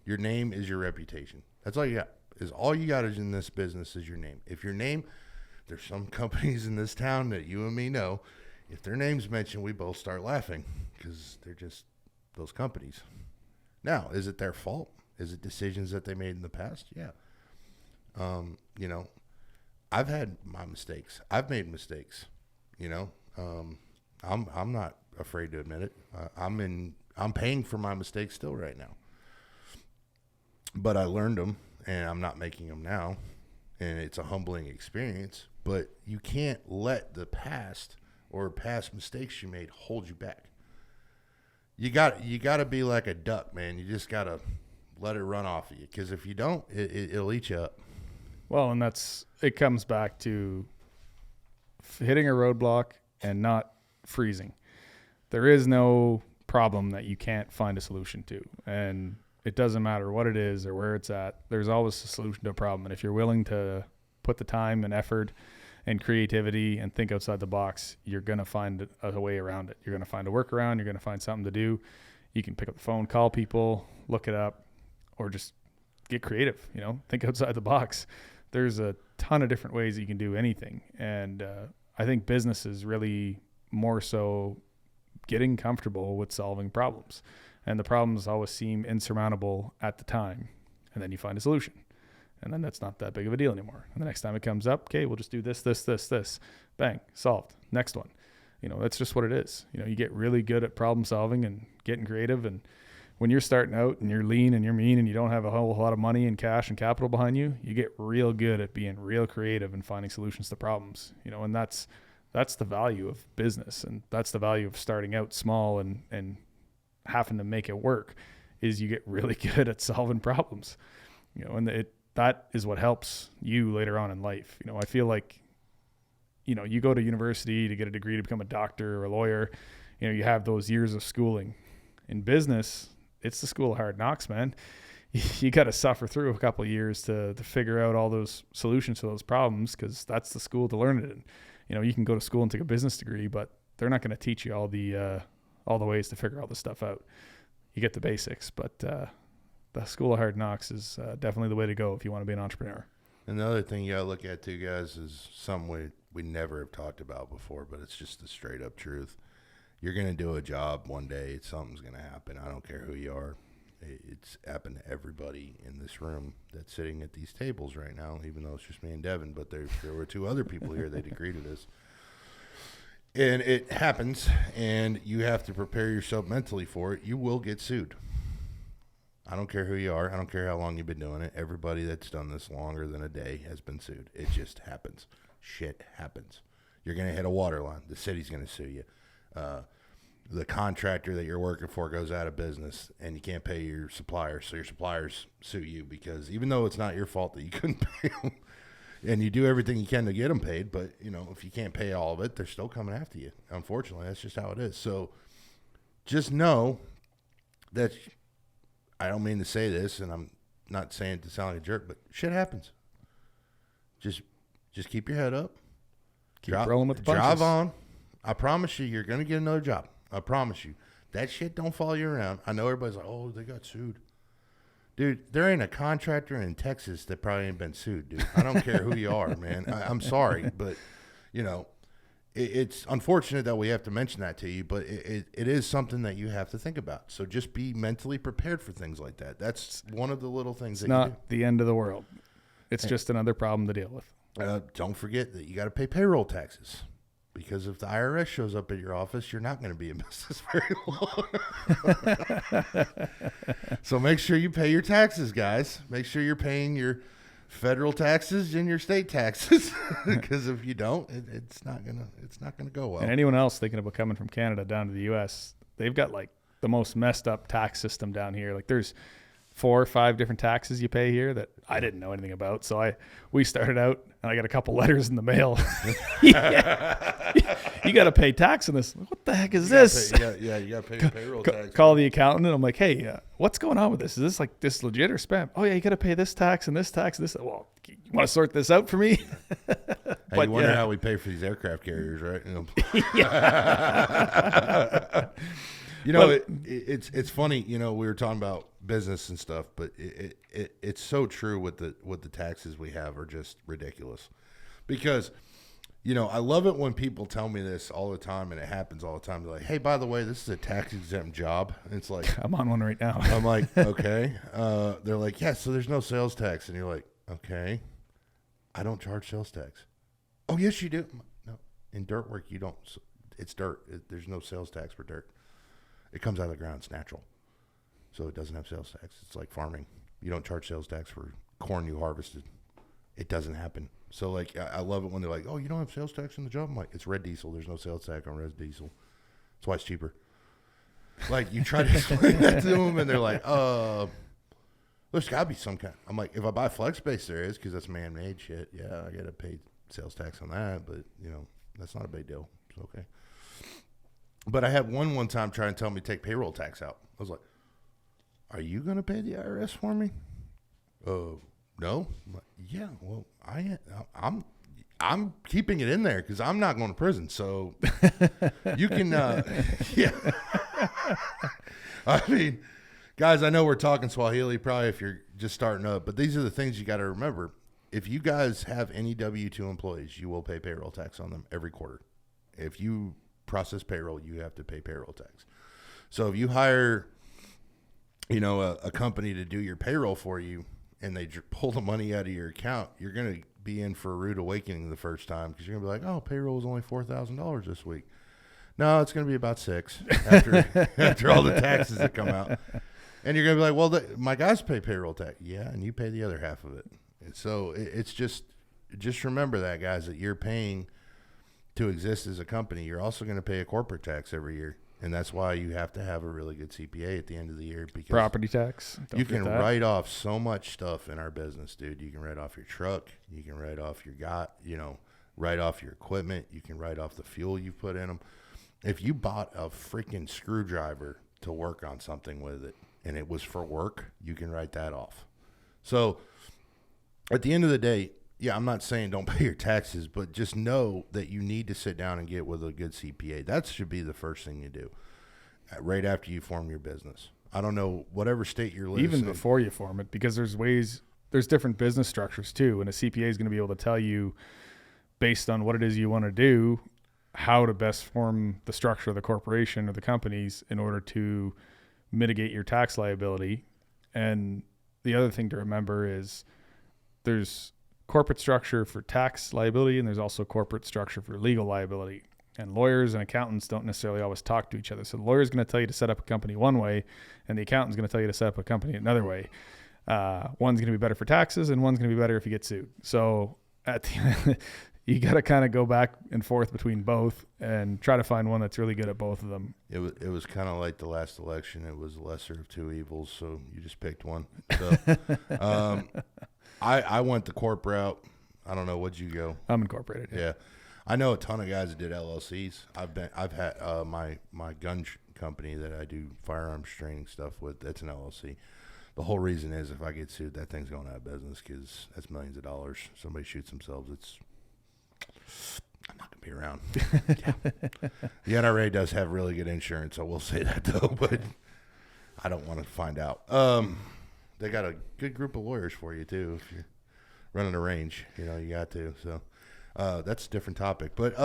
Your name is your reputation. That's all you got. All you got is in this business is your name. If your name, there's some companies in this town that you and me know, if their name's mentioned, we both start laughing because they're just those companies. Now, is it their fault? Is it decisions that they made in the past? Yeah. You know, I've had my mistakes. I've made mistakes. You know, I'm not afraid to admit it. I'm paying for my mistakes still right now. But I learned them, and I'm not making them now, and it's a humbling experience. But you can't let the past or past mistakes you made hold you back. You got to be like a duck, man. You just got to let it run off of you, because if you don't, it'll eat you up. Well, and it comes back to hitting a roadblock and not freezing. There is no problem that you can't find a solution to, and it doesn't matter what it is or where it's at. There's always a solution to a problem, and if you're willing to put the time and effort and creativity and think outside the box, you're going to find a way around it. You're going to find a workaround. You're going to find something to do. You can pick up the phone, call people, look it up, or just get creative, think outside the box. There's a ton of different ways that you can do anything. And I think business is really more so getting comfortable with solving problems. And the problems always seem insurmountable at the time. And then you find a solution. And then that's not that big of a deal anymore. And the next time it comes up, okay, we'll just do this. Bang, solved. Next one. That's just what it is. You get really good at problem solving and getting creative. And when you're starting out and you're lean and you're mean and you don't have a whole lot of money and cash and capital behind you, you get real good at being real creative and finding solutions to problems. And that's the value of business. And that's the value of starting out small and having to make it work, is you get really good at solving problems, and that is what helps you later on in life. I feel like, you go to university to get a degree to become a doctor or a lawyer, you have those years of schooling. In business, it's the school of hard knocks, man. You got to suffer through a couple of years to figure out all those solutions to those problems, because that's the school to learn it in. You can go to school and take a business degree, but they're not going to teach you all the ways to figure all this stuff out. You get the basics, but the school of hard knocks is definitely the way to go if you want to be an entrepreneur. And the other thing you got to look at too, guys, is something we never have talked about before, but it's just the straight up truth. You're going to do a job one day. Something's going to happen. I don't care who you are. It's happened to everybody in this room that's sitting at these tables right now, even though it's just me and Devon, but there were two other people here that agreed to this. And it happens, and you have to prepare yourself mentally for it. You will get sued. I don't care who you are. I don't care how long you've been doing it. Everybody that's done this longer than a day has been sued. It just happens. Shit happens. You're going to hit a water line. The city's going to sue you. The contractor that you're working for goes out of business, and you can't pay your suppliers. So your suppliers sue you, because even though it's not your fault that you couldn't pay them, and you do everything you can to get them paid, but, if you can't pay all of it, they're still coming after you. Unfortunately, that's just how it is. So just know that, I don't mean to say this, and I'm not saying it to sound like a jerk, but shit happens. Just keep your head up. Keep rolling with the punches. Drive on. I promise you're going to get another job. I promise you. That shit don't follow you around. I know everybody's like, oh, they got sued. Dude, there ain't a contractor in Texas that probably ain't been sued, dude. I don't care who you are, man. I'm sorry, but, it's unfortunate that we have to mention that to you, but it is something that you have to think about. So just be mentally prepared for things like that. That's one of the little things that you do. It's not the end of the world. It's just another problem to deal with. Don't forget that you got to pay payroll taxes. Because if the IRS shows up at your office, you're not going to be in business very long. So make sure you pay your taxes, guys. Make sure you're paying your federal taxes and your state taxes. Because if you don't, it's not gonna go well. And anyone else thinking about coming from Canada down to the U.S., they've got like the most messed up tax system down here. Like there's 4 or 5 different taxes you pay here that I didn't know anything about. So we started out and I got a couple letters in the mail. You got to pay tax on this. What the heck is this? You got to pay your payroll tax. Call the accountant and I'm like, hey, what's going on with this? Is this like this legit or spam? Oh yeah, you got to pay this tax and this tax and this. Well, you want to sort this out for me? Hey, you wonder how we pay for these aircraft carriers, right? It's funny. We were talking about business and stuff, but it's so true with the taxes we have are just ridiculous. Because, I love it when people tell me this all the time, and it happens all the time. They're like, hey, by the way, this is a tax-exempt job. And it's like, I'm on one right now. I'm like, okay. They're like, yeah, so there's no sales tax. And you're like, okay, I don't charge sales tax. Oh, yes, you do. No, in dirt work, you don't. It's dirt. There's no sales tax for dirt. It comes out of the ground. It's natural. So it doesn't have sales tax. It's like farming. You don't charge sales tax for corn you harvested. It doesn't happen. So, like, I love it when they're like, oh, you don't have sales tax in the job? I'm like, it's red diesel. There's no sales tax on red diesel. That's why it's cheaper. Like, you try to explain that to them, and they're like, there's got to be some kind. I'm like, if I buy flex space, there is, because that's man-made shit. Yeah, I got to pay sales tax on that, but, that's not a big deal. It's okay. But I had one time try and tell me to take payroll tax out. I was like, are you going to pay the IRS for me? No. I'm like, yeah, well, I'm keeping it in there because I'm not going to prison. So you can, yeah. I mean, guys, I know we're talking Swahili probably if you're just starting up, but these are the things you got to remember. If you guys have any W-2 employees, you will pay payroll tax on them every quarter. If you process payroll, you have to pay payroll tax. So if you hire, a company to do your payroll for you and they pull the money out of your account, you're going to be in for a rude awakening the first time because you're going to be like, oh, payroll was only $4,000 this week. No, it's going to be about $6,000 after all the taxes that come out. And you're going to be like, well, my guys pay payroll tax. Yeah, and you pay the other half of it. And so it's just remember that, guys, that you're paying to exist as a company. You're also going to pay a corporate tax every year. And that's why you have to have a really good CPA at the end of the year. Because property tax. You can write off so much stuff in our business, dude. You can write off your truck. You can write off your write off your equipment. You can write off the fuel you've put in them. If you bought a freaking screwdriver to work on something with it and it was for work, you can write that off. So at the end of the day, yeah, I'm not saying don't pay your taxes, but just know that you need to sit down and get with a good CPA. That should be the first thing you do right after you form your business. I don't know, whatever state you're living in. Even before you form it, because there's different business structures too, and a CPA is going to be able to tell you based on what it is you want to do, how to best form the structure of the corporation or the companies in order to mitigate your tax liability. And the other thing to remember is there's corporate structure for tax liability, and there's also corporate structure for legal liability. And lawyers and accountants don't necessarily always talk to each other. So the lawyer's going to tell you to set up a company one way, and the accountant's going to tell you to set up a company another way. One's going to be better for taxes, and one's going to be better if you get sued. So at the end, you got to kind of go back and forth between both and try to find one that's really good at both of them. It was kind of like the last election. It was the lesser of two evils, so you just picked one. So I went the corp route. I don't know. What'd you go? I'm incorporated. Yeah. I know a ton of guys that did LLCs. I've had my gun company that I do firearms training stuff with. That's an LLC. The whole reason is if I get sued, that thing's going out of business because that's millions of dollars. Somebody shoots themselves. I'm not gonna be around. Yeah. The NRA does have really good insurance. I will say that though, but I don't want to find out. They got a good group of lawyers for you too. If you're running a range, you got to. So that's a different topic. But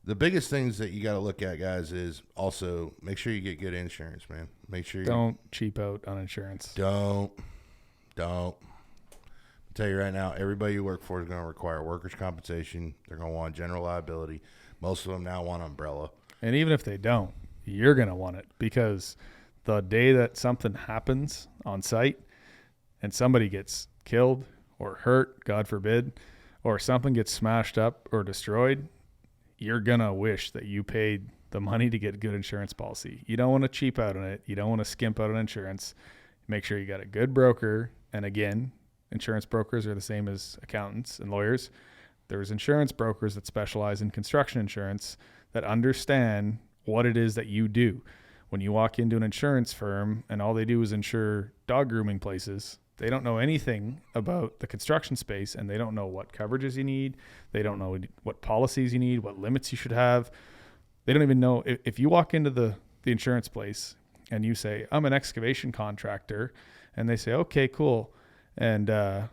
the biggest things that you got to look at, guys, is also make sure you get good insurance, man. Make sure you don't cheap out on insurance. Don't. I'll tell you right now, everybody you work for is going to require workers' compensation. They're going to want general liability. Most of them now want umbrella. And even if they don't, you're going to want it because the day that something happens on site and somebody gets killed or hurt, God forbid, or something gets smashed up or destroyed, you're going to wish that you paid the money to get a good insurance policy. You don't want to cheap out on it. You don't want to skimp out on insurance. Make sure you got a good broker. And again, insurance brokers are the same as accountants and lawyers. There's insurance brokers that specialize in construction insurance that understand what it is that you do. When you walk into an insurance firm and all they do is insure dog grooming places, they don't know anything about the construction space and they don't know what coverages you need. They don't know what policies you need, what limits you should have. They don't even know if you walk into the insurance place and you say, I'm an excavation contractor, and they say, okay, cool. And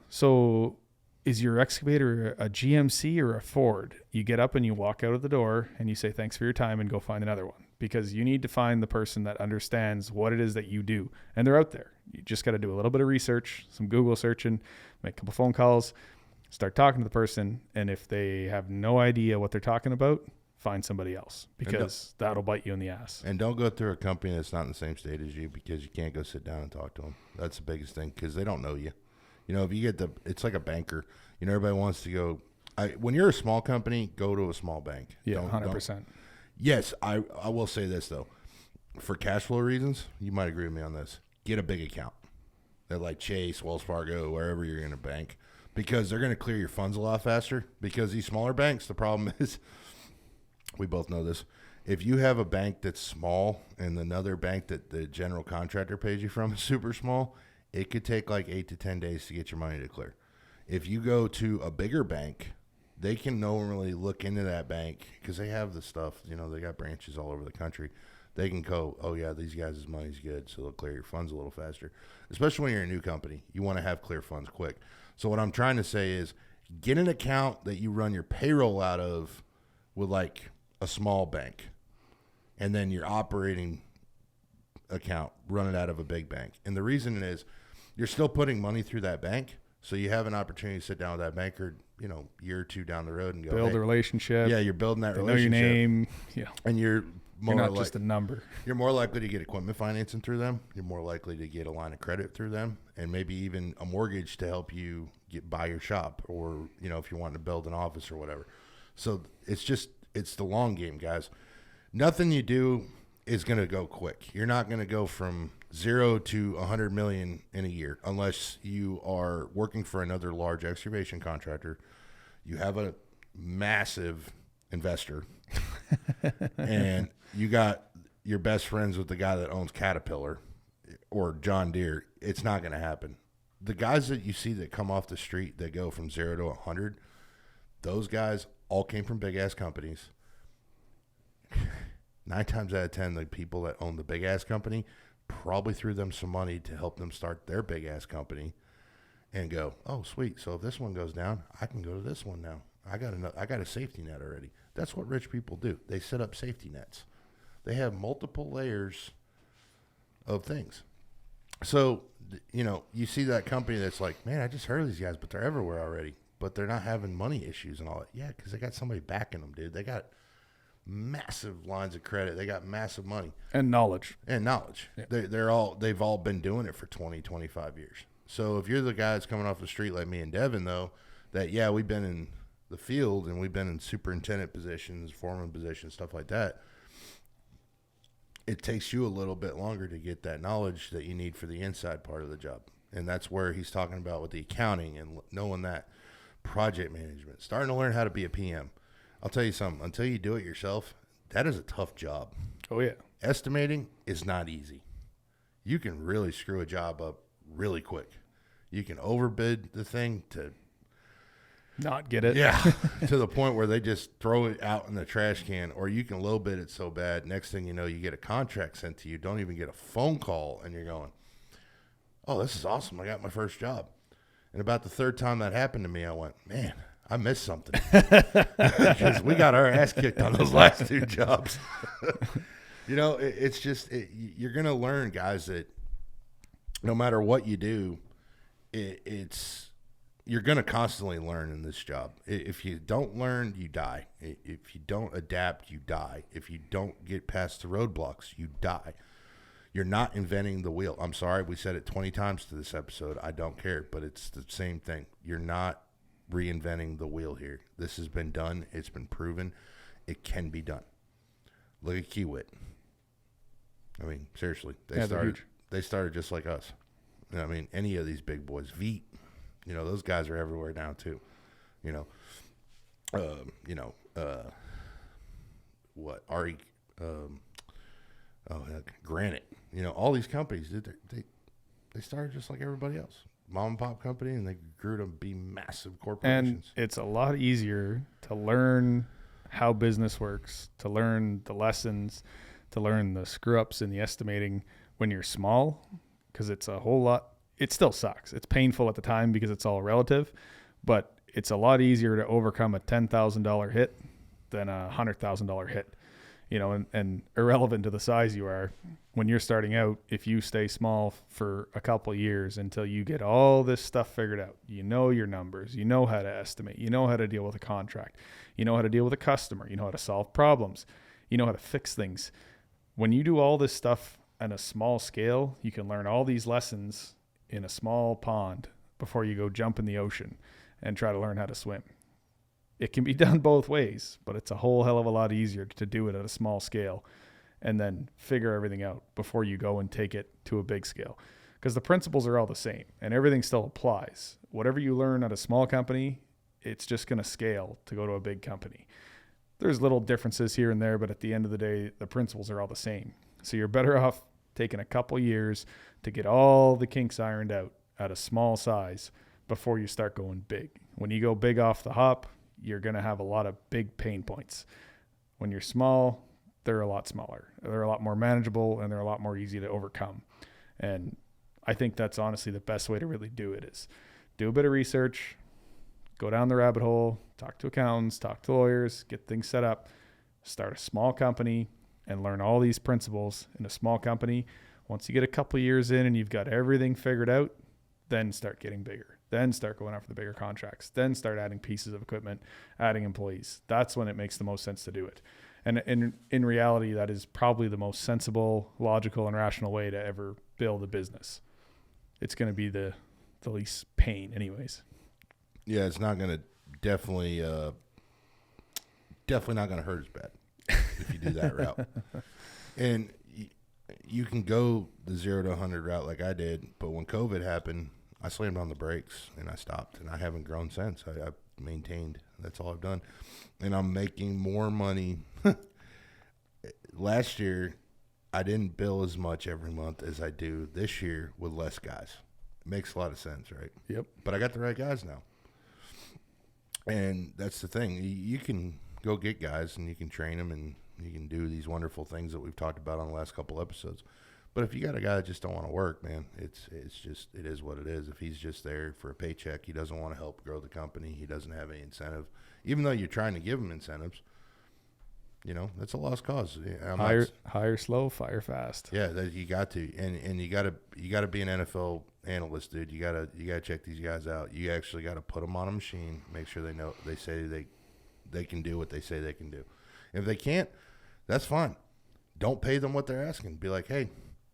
so is your excavator a GMC or a Ford? You get up and you walk out of the door and you say, thanks for your time, and go find another one, because you need to find the person that understands what it is that you do. And they're out there. You just got to do a little bit of research, some Google searching, make a couple phone calls, start talking to the person. And if they have no idea what they're talking about, find somebody else, because that'll bite you in the ass. And don't go through a company that's not in the same state as you, because you can't go sit down and talk to them. That's the biggest thing, because they don't know you. If you get it's like a banker. Everybody wants to go. When you're a small company, go to a small bank. Yeah, 100%. Yes, I will say this, though. For cash flow reasons, you might agree with me on this. Get a big account. They're like Chase, Wells Fargo, wherever you're going to bank, because they're going to clear your funds a lot faster. Because these smaller banks, the problem is, we both know this, if you have a bank that's small and another bank that the general contractor pays you from is super small, it could take like 8 to 10 days to get your money to clear. If you go to a bigger bank, they can normally look into that bank because they have the stuff, you know, they got branches all over the country. They can go, oh, yeah, these guys' money's good, so they'll clear your funds a little faster. Especially when you're a new company. You want to have clear funds quick. So what I'm trying to say is get an account that you run your payroll out of with like a small bank. And then your operating account, run it out of a big bank. And the reason is you're still putting money through that bank, so you have an opportunity to sit down with that banker, you know, year or two down the road and go, build a relationship. Yeah, you're building that they relationship. Know your name. Yeah. And you're not just a number. You're more likely to get equipment financing through them. You're more likely to get a line of credit through them, and maybe even a mortgage to help you buy your shop, or, you know, if you're wanting to build an office or whatever. So it's the long game, guys. Nothing you do is going to go quick. You're not going to go from 0 to 100 million in a year unless you are working for another large excavation contractor. You have a massive investor and you got your best friends with the guy that owns Caterpillar or John Deere. It's not going to happen. The guys that you see that come off the street that go from 0 to 100, those guys all came from big ass companies. 9 times out of 10, the people that own the big ass company probably threw them some money to help them start their big ass company and go, oh, sweet. So if this one goes down, I can go to this one now. I got a safety net already. That's what rich people do. They set up safety nets. They have multiple layers of things. So, you know, you see that company that's like, man, I just heard of these guys, but they're everywhere already. But they're not having money issues and all that. Yeah, because they got somebody backing them, dude. They got massive lines of credit. They got massive money. And knowledge. Yeah. They've all been doing it for 20, 25 years. So if you're the guy that's coming off the street like me and Devon, though, that, yeah, we've been in the field and we've been in superintendent positions, foreman positions, stuff like that, it takes you a little bit longer to get that knowledge that you need for the inside part of the job. And that's where he's talking about with the accounting and knowing that project management, starting to learn how to be a PM. I'll tell you something, until you do it yourself, that is a tough job. Oh, yeah. Estimating is not easy. You can really screw a job up really quick. You can overbid the thing to not get it. Yeah, to the point where they just throw it out in the trash can, or you can low bid it so bad, next thing you know, you get a contract sent to you, don't even get a phone call, and you're going, oh, this is awesome. I got my first job. And about the third time that happened to me, I went, man, I missed something. Because we got our ass kicked on those last 2 jobs. You know, it's just, you're going to learn, guys, that no matter what you do, you're going to constantly learn in this job. If you don't learn, you die. If you don't adapt, you die. If you don't get past the roadblocks, you die. You're not inventing the wheel. I'm sorry, we said it 20 times to this episode. I don't care, but it's the same thing. You're not reinventing the wheel here. This has been done. It's been proven. It can be done. Look at Kiewit. I mean, seriously, they started just like us. I mean, any of these big boys, Veet, you know, those guys are everywhere now too. You know, what Ari, Granite. You know, all these companies, they started just like everybody else. Mom and pop company, and they grew to be massive corporations. And it's a lot easier to learn how business works, to learn the lessons, to learn the screw ups in the estimating when you're small, because it's a whole lot. It still sucks. It's painful at the time because it's all relative, but it's a lot easier to overcome a $10,000 hit than a $100,000 hit. You know, and irrelevant to the size you are, when you're starting out, if you stay small for a couple of years until you get all this stuff figured out, you know your numbers, you know how to estimate, you know how to deal with a contract, you know how to deal with a customer, you know how to solve problems, you know how to fix things. When you do all this stuff on a small scale, you can learn all these lessons in a small pond before you go jump in the ocean and try to learn how to swim. It can be done both ways, but it's a whole hell of a lot easier to do it at a small scale and then figure everything out before you go and take it to a big scale. Because the principles are all the same and everything still applies. Whatever you learn at a small company, it's just going to scale to go to a big company. There's little differences here and there, but at the end of the day, the principles are all the same. So you're better off taking a couple years to get all the kinks ironed out at a small size before you start going big. When you go big off the hop, you're going to have a lot of big pain points. When you're small, they're a lot smaller. They're a lot more manageable, and they're a lot more easy to overcome. And I think that's honestly the best way to really do it is do a bit of research, go down the rabbit hole, talk to accountants, talk to lawyers, get things set up, start a small company, and learn all these principles in a small company. Once you get a couple of years in and you've got everything figured out, then start getting bigger. Then start going after the bigger contracts. Then start adding pieces of equipment, adding employees. That's when it makes the most sense to do it. And in reality, that is probably the most sensible, logical, and rational way to ever build a business. It's going to be the least pain anyways. Yeah, it's not going to definitely not going to hurt as bad if you do that route. And you can go the 0 to 100 route like I did, but when COVID happened, I slammed on the brakes and I stopped, and I haven't grown since. I've maintained. That's all I've done. And I'm making more money. Last year, I didn't bill as much every month as I do this year with less guys. It makes a lot of sense, right? Yep. But I got the right guys now. And that's the thing. You can go get guys and you can train them and you can do these wonderful things that we've talked about on the last couple episodes. But if you got a guy that just don't want to work, man, it is what it is. If he's just there for a paycheck, he doesn't want to help grow the company. He doesn't have any incentive. Even though you're trying to give him incentives, that's a lost cause. Hire slow, fire fast. Yeah, you got to, and you got to be an NFL analyst, dude. You gotta check these guys out. You actually got to put them on a machine, make sure they say they can do what they say they can do. If they can't, that's fine. Don't pay them what they're asking. Be like, hey,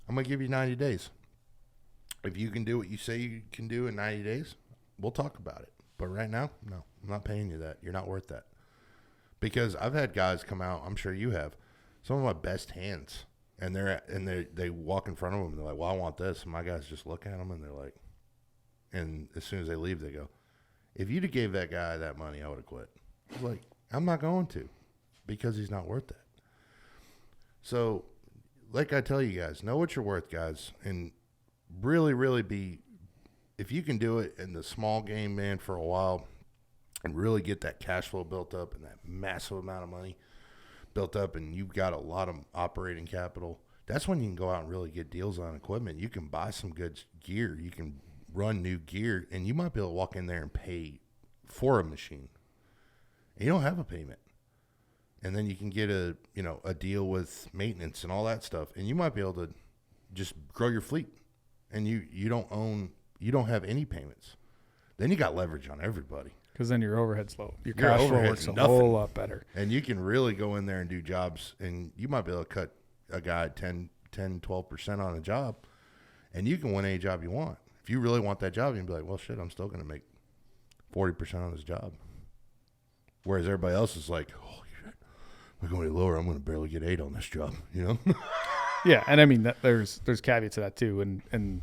I'm going to give you 90 days. If you can do what you say you can do in 90 days, we'll talk about it. But right now, no, I'm not paying you that. You're not worth that. Because I've had guys come out, I'm sure you have, some of my best hands, and they walk in front of them, and they're like, well, I want this. And my guys just look at them, and they're like, and as soon as they leave, they go, if you'd have gave that guy that money, I would have quit. I was like, I'm not going to, because he's not worth that. So, like I tell you guys, know what you're worth, guys, and really, really be, if you can do it in the small game, man, for a while, and really get that cash flow built up and that massive amount of money built up, and you've got a lot of operating capital, that's when you can go out and really get deals on equipment. You can buy some good gear. You can run new gear, and you might be able to walk in there and pay for a machine. And you don't have a payment. And then you can get a deal with maintenance and all that stuff, and you might be able to just grow your fleet, and you don't have any payments. Then you got leverage on everybody. Because then your overhead's low. Your cash flow works a whole lot better. And you can really go in there and do jobs, and you might be able to cut a guy 12% on a job, and you can win any job you want. If you really want that job, you can be like, well, shit, I'm still going to make 40% on this job. Whereas everybody else is like, oh, shit, if I go any lower, I'm going to barely get 8 on this job, Yeah, and I mean, there's caveats to that too. And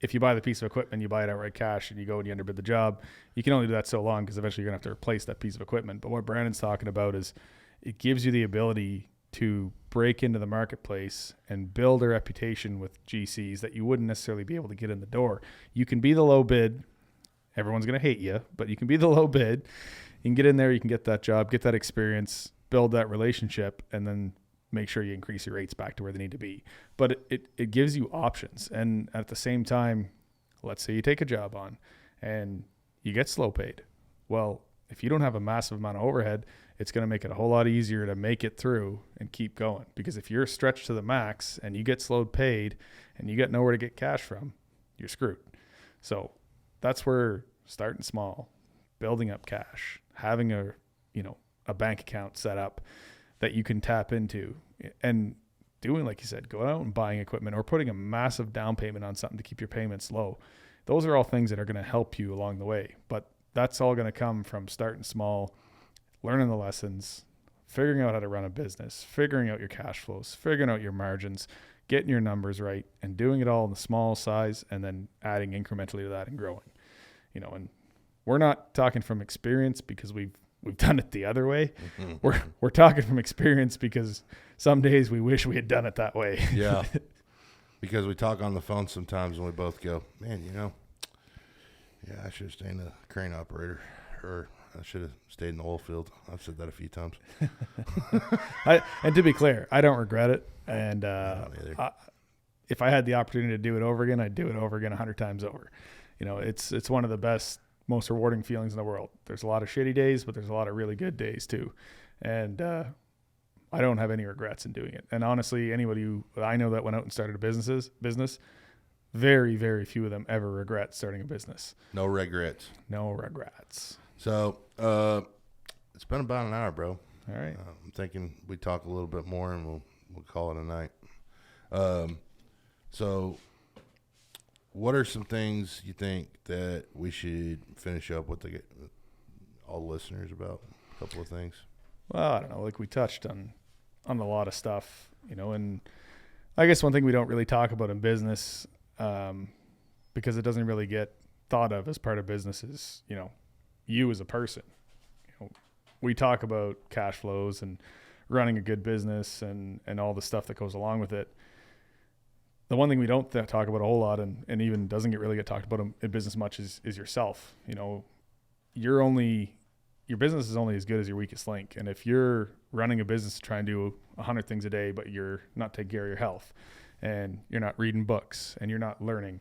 if you buy the piece of equipment, you buy it outright cash, and you go and you underbid the job, you can only do that so long because eventually you're going to have to replace that piece of equipment. But what Brandon's talking about is it gives you the ability to break into the marketplace and build a reputation with GCs that you wouldn't necessarily be able to get in the door. You can be the low bid. Everyone's going to hate you, but you can be the low bid. You can get in there, you can get that job, get that experience, build that relationship, and then make sure you increase your rates back to where they need to be. But it gives you options. And at the same time, let's say you take a job on and you get slow paid. Well, if you don't have a massive amount of overhead, it's going to make it a whole lot easier to make it through and keep going. Because if you're stretched to the max and you get slow paid and you got nowhere to get cash from, you're screwed. So that's where starting small, building up cash, having a bank account set up that you can tap into, and doing, like you said, going out and buying equipment or putting a massive down payment on something to keep your payments low. Those are all things that are going to help you along the way. But that's all going to come from starting small, learning the lessons, figuring out how to run a business, figuring out your cash flows, figuring out your margins, getting your numbers right, and doing it all in the small size, and then adding incrementally to that and growing. And we're not talking from experience because we've done it the other way. Mm-hmm. We're talking from experience because some days we wish we had done it that way. Yeah. Because we talk on the phone sometimes and we both go, man, Yeah, I should have stayed a crane operator, or I should have stayed in the oil field. I've said that a few times. And to be clear, I don't regret it. And don't either. if I had the opportunity to do it over again, I'd do it over again 100 times over. You know, it's one of the best, most rewarding feelings in the world. There's a lot of shitty days, but there's a lot of really good days too. And I don't have any regrets in doing it. And honestly, anybody who I know that went out and started a business, very, very few of them ever regret starting a business. No regrets. No regrets. So it's been about an hour, bro. All right. I'm thinking we talk a little bit more and we'll call it a night. So what are some things you think that we should finish up with all the listeners about? A couple of things. Well, I don't know. Like we touched on a lot of stuff, you know, and I guess one thing we don't really talk about in business, because it doesn't really get thought of as part of business is, you know, you as a person. You know, we talk about cash flows and running a good business and all the stuff that goes along with it. The one thing we don't talk about a whole lot and even doesn't really get talked about in business much is yourself. You know, your business is only as good as your weakest link. And if you're running a business to try and do 100 things a day, but you're not taking care of your health and you're not reading books and you're not learning,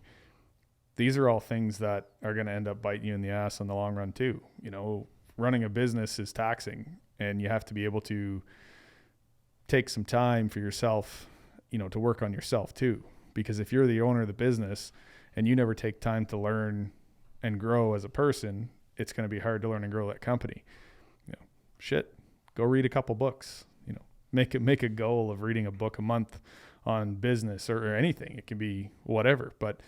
these are all things that are going to end up biting you in the ass in the long run too. You know, running a business is taxing and you have to be able to take some time for yourself, you know, to work on yourself too. Because if you're the owner of the business and you never take time to learn and grow as a person, it's going to be hard to learn and grow that company. You know, go read a couple books, you know, make a goal of reading a book a month on business or anything. It can be whatever, but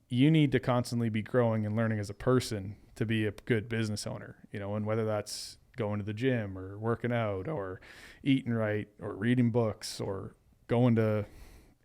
you need to constantly be growing and learning as a person to be a good business owner, you know, and whether that's going to the gym or working out or eating right or reading books or going to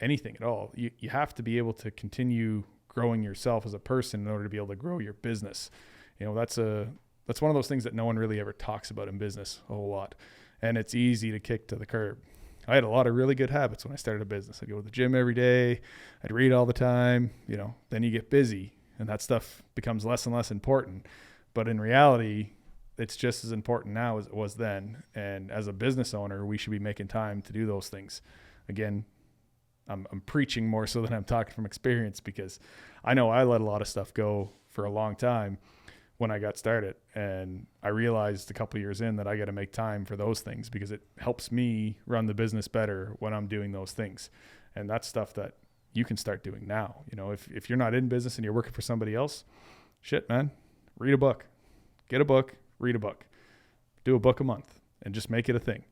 anything at all. You have to be able to continue growing yourself as a person in order to be able to grow your business. You know, that's one of those things that no one really ever talks about in business a whole lot. And it's easy to kick to the curb. I had a lot of really good habits when I started a business. I'd go to the gym every day. I'd read all the time. You know, then you get busy and that stuff becomes less and less important. But in reality, it's just as important now as it was then. And as a business owner, we should be making time to do those things. Again, I'm preaching more so than I'm talking from experience, because I know I let a lot of stuff go for a long time when I got started. And I realized a couple of years in that I got to make time for those things because it helps me run the business better when I'm doing those things. And that's stuff that you can start doing now. You know, if you're not in business and you're working for somebody else, shit, man, read a book, get a book, read a book, do a book a month and just make it a thing.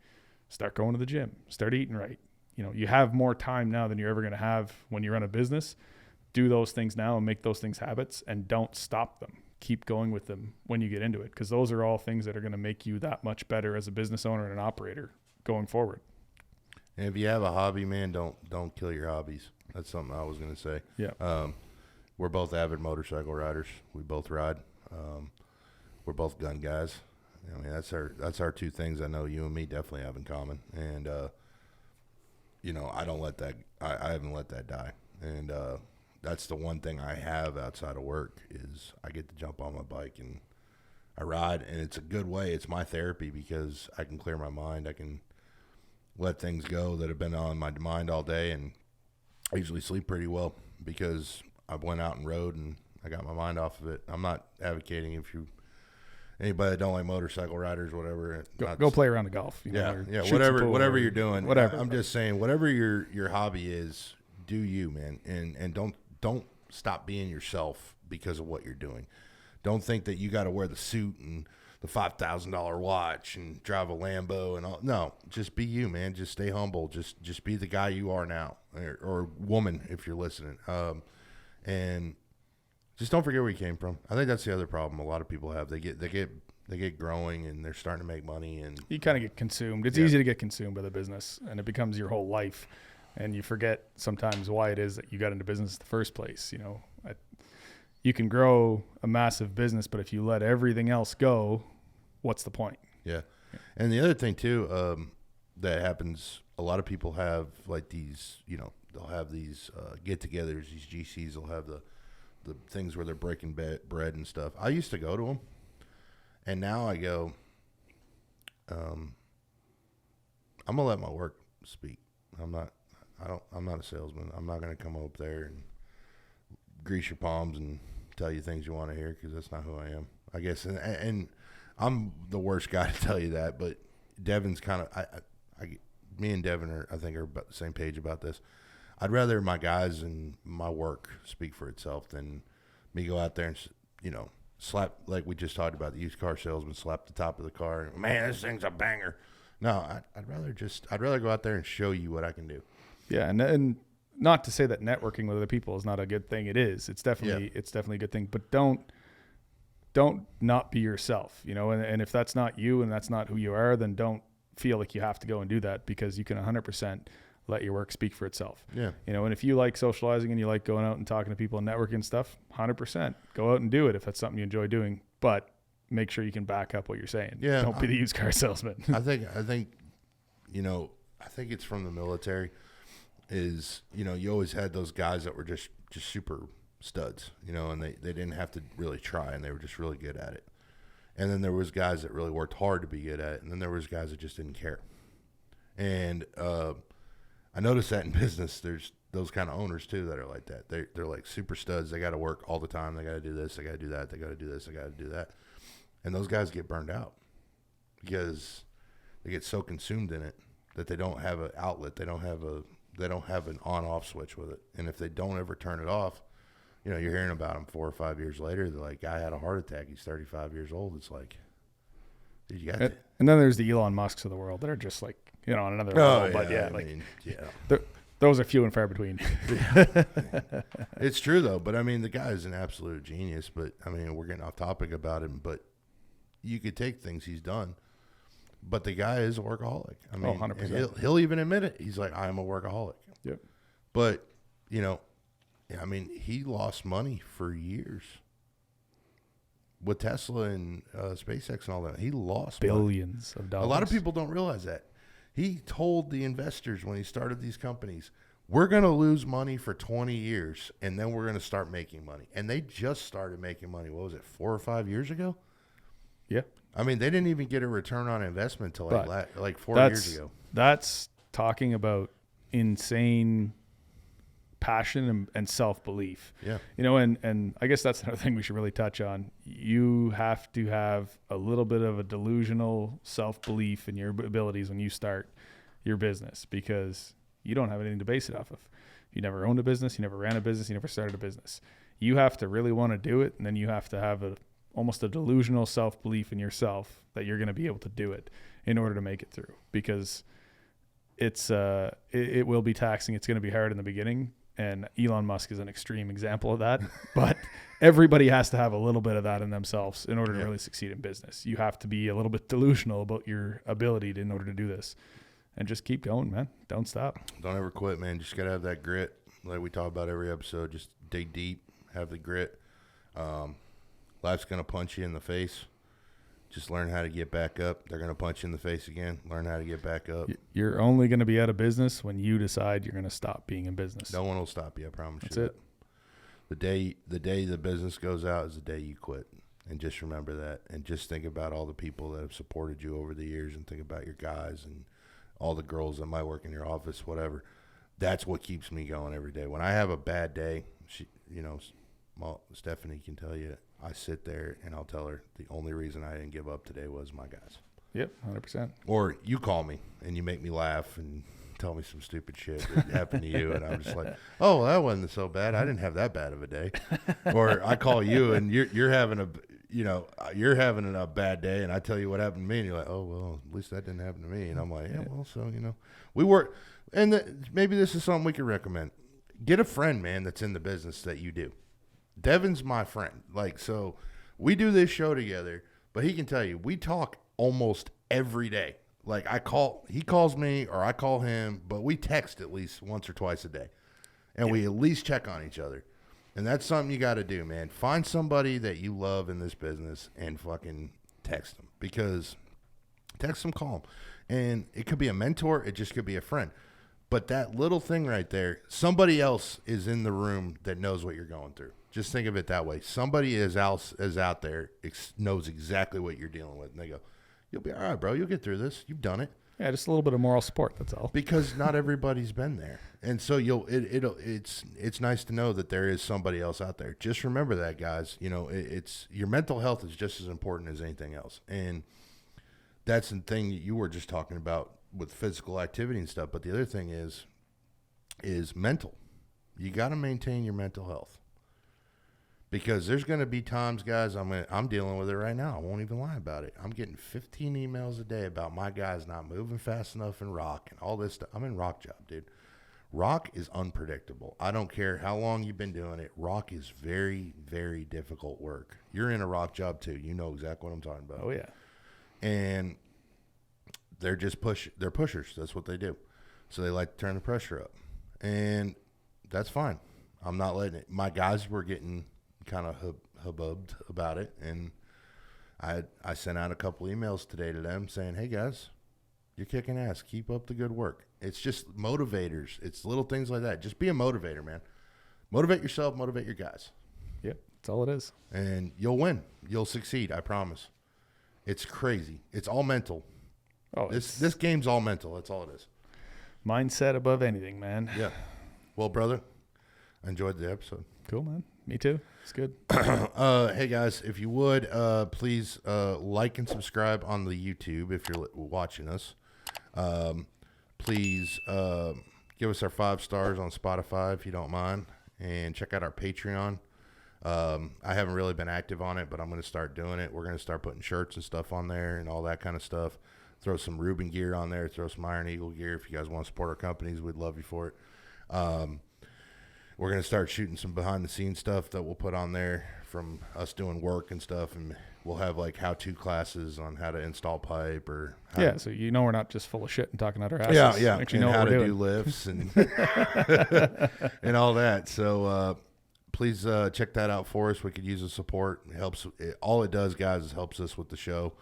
Start going to the gym, start eating right. You know, you have more time now than you're ever going to have when you run a business. Do those things now and make those things habits, and don't stop them. Keep going with them when you get into it, because those are all things that are going to make you that much better as a business owner and an operator going forward. And if you have a hobby, man, don't kill your hobbies. That's something I was going to say. Yeah. We're both avid motorcycle riders. We both ride. We're both gun guys. I mean, that's our two things I know you and me definitely have in common. And you know, I don't let that. I haven't let that die. And that's the one thing I have outside of work is I get to jump on my bike and I ride, and it's a good way. It's my therapy because I can clear my mind. I can let things go that have been on my mind all day, and I usually sleep pretty well because I went out and rode and I got my mind off of it. I'm not advocating anybody that don't like motorcycle riders, whatever. Go play around the golf. You know, whatever you're doing. Whatever. I'm just saying, whatever your hobby is, do you, man, and don't stop being yourself because of what you're doing. Don't think that you got to wear the suit and the $5,000 watch and drive a Lambo and all. No, just be you, man. Just stay humble. Just be the guy you are now, or woman if you're listening. And just don't forget where you came from. I think that's the other problem a lot of people have. They get growing and they're starting to make money, and you kind of get consumed. It's easy to get consumed by the business, and it becomes your whole life. And you forget sometimes why it is that you got into business in the first place. You know, you can grow a massive business, but if you let everything else go, what's the point? Yeah. And the other thing too, that happens, a lot of people have like these, you know, they'll have these get-togethers, these GCs, they'll have the the things where they're breaking bread and stuff. I used to go to them, and now I go, I'm gonna let my work speak. I'm not a salesman. I'm not gonna come up there and grease your palms and tell you things you want to hear, because that's not who I am, I guess. And I'm the worst guy to tell you that, but Devon's kind of, me and Devon are about the same page about this. I'd rather my guys and my work speak for itself than me go out there and, slap, like we just talked about, the used car salesman slap the top of the car and, man, this thing's a banger. No, I'd rather go out there and show you what I can do. Yeah, and not to say that networking with other people is not a good thing. It is. It's definitely a good thing. But don't not be yourself, and if that's not you and that's not who you are, then don't feel like you have to go and do that, because you can 100% let your work speak for itself. Yeah. And if you like socializing and you like going out and talking to people and networking and stuff, 100% go out and do it if that's something you enjoy doing, but make sure you can back up what you're saying. Yeah. Don't be the used car salesman. I think it's from the military is, you always had those guys that were just super studs, and they didn't have to really try, and they were just really good at it. And then there was guys that really worked hard to be good at it, and then there was guys that just didn't care. And I noticed that in business, there's those kind of owners too that are like that. They're like super studs. They got to work all the time. They got to do this. They got to do that. They got to do this. They got to do that. And those guys get burned out because they get so consumed in it that they don't have an outlet. They don't have an on-off switch with it. And if they don't ever turn it off, you're hearing about them 4 or 5 years later. They're like, guy had a heart attack. He's 35 years old. It's like, dude, you got to. And then there's the Elon Musks of the world that are just like, on another level. But those are few and far between. It's true though. But I mean, the guy is an absolute genius. But I mean, we're getting off topic about him. But you could take things he's done. But the guy is a workaholic. I mean, 100%. He'll even admit it. He's like, I'm a workaholic. Yep. But I mean, he lost money for years with Tesla and SpaceX and all that. He lost billions of dollars. A lot of people don't realize that. He told the investors when he started these companies, we're going to lose money for 20 years, and then we're going to start making money. And they just started making money. What was it, 4 or 5 years ago? Yeah. I mean, they didn't even get a return on investment until like 4 years ago. That's talking about insane passion and self-belief. Yeah. And I guess that's another thing we should really touch on. You have to have a little bit of a delusional self-belief in your abilities when you start your business, because you don't have anything to base it off of. You never owned a business. You never ran a business. You never started a business. You have to really want to do it, and then you have to have almost a delusional self-belief in yourself that you're going to be able to do it in order to make it through, because it will be taxing. It's going to be hard in the beginning. And Elon Musk is an extreme example of that. But everybody has to have a little bit of that in themselves in order to really succeed in business. You have to be a little bit delusional about your ability in order to do this. And just keep going, man. Don't stop. Don't ever quit, man. Just got to have that grit. Like we talk about every episode, just dig deep, have the grit. Life's going to punch you in the face. Just learn how to get back up. They're going to punch you in the face again. Learn how to get back up. You're only going to be out of business when you decide you're going to stop being in business. No one will stop you, I promise you. That's it. The day the business goes out is the day you quit. And just remember that. And just think about all the people that have supported you over the years, and think about your guys and all the girls that might work in your office, whatever. That's what keeps me going every day. When I have a bad day, Stephanie can tell you, I sit there and I'll tell her the only reason I didn't give up today was my guys. Yep, 100%. Or you call me and you make me laugh and tell me some stupid shit that happened to you, and I'm just like, oh, well, that wasn't so bad. I didn't have that bad of a day. Or I call you and you're having a bad day, and I tell you what happened to me, and you're like, oh, well, at least that didn't happen to me. And I'm like, yeah, well, so we work, and maybe this is something we could recommend. Get a friend, man, that's in the business that you do. Devon's my friend. So we do this show together, but he can tell you, we talk almost every day. He calls me or I call him, but we text at least once or twice a day. And we at least check on each other. And that's something you got to do, man. Find somebody that you love in this business and fucking text them. Because text them, call them. And it could be a mentor. It just could be a friend. But that little thing right there, somebody else is in the room that knows what you're going through. Just think of it that way. Somebody is out there, knows exactly what you're dealing with, and they go, "You'll be all right, bro. You'll get through this. You've done it." Yeah, just a little bit of moral support. That's all. Because not everybody's been there, and so it's nice to know that there is somebody else out there. Just remember that, guys. You know, it's your mental health is just as important as anything else, and that's the thing you were just talking about with physical activity and stuff. But the other thing is mental. You got to maintain your mental health. Because there's going to be times, guys, I'm dealing with it right now. I won't even lie about it. I'm getting 15 emails a day about my guys not moving fast enough in rock and all this stuff. I'm in rock job, dude. Rock is unpredictable. I don't care how long you've been doing it. Rock is very, very difficult work. You're in a rock job too. You know exactly what I'm talking about. Oh, yeah. And they're just they're pushers. That's what they do. So they like to turn the pressure up. And that's fine. I'm not letting it. My guys were getting kind of hubbubbed about it, and I sent out a couple emails today to them saying, "Hey guys, you're kicking ass. Keep up the good work." It's just motivators. It's little things like that. Just be a motivator, man. Motivate yourself. Motivate your guys. Yep, that's all it is. And you'll win. You'll succeed. I promise. It's crazy. It's all mental. Oh, this game's all mental. That's all it is. Mindset above anything, man. Yeah. Well, brother, I enjoyed the episode. Cool, man. Me too. It's good. Hey guys, if you would, please like and subscribe on the YouTube if you're watching us. Please give us our 5 stars on Spotify if you don't mind, and check out our Patreon. I haven't really been active on it, but I'm going to start doing it. We're going to start putting shirts and stuff on there and all that kind of stuff. Throw some Reuben gear on there. Throw some Iron Eagle gear. If you guys want to support our companies, we'd love you for it. We're going to start shooting some behind-the-scenes stuff that we'll put on there from us doing work and stuff, and we'll have, like, how-to classes on how to install pipe or so you know we're not just full of shit and talking out our asses. Yeah. Actually and know how what we're to doing. do lifts and and all that. So please check that out for us. We could use the support. It helps. All it does, guys, is helps us with the show.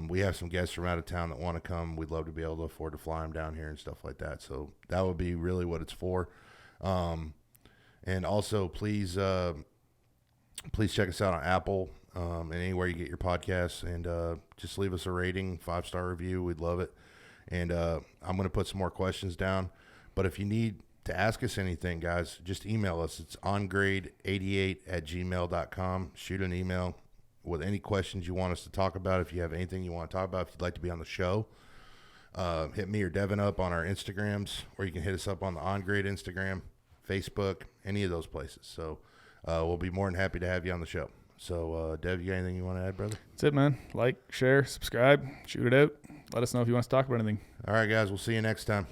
We have some guests from out of town that want to come. We'd love to be able to afford to fly them down here and stuff like that. So that would be really what it's for. And also, please check us out on Apple and anywhere you get your podcasts, and just leave us a rating, 5-star review. We'd love it. And I'm going to put some more questions down. But if you need to ask us anything, guys, just email us. It's ongrade88@gmail.com. Shoot an email with any questions you want us to talk about. If you have anything you want to talk about, if you'd like to be on the show, hit me or Devon up on our Instagrams, or you can hit us up on the OnGrade Instagram, Facebook, any of those places. So we'll be more than happy to have you on the show. So, Dev, you got anything you want to add, brother? That's it, man. Like, share, subscribe, shoot it out. Let us know if you want us to talk about anything. All right, guys. We'll see you next time.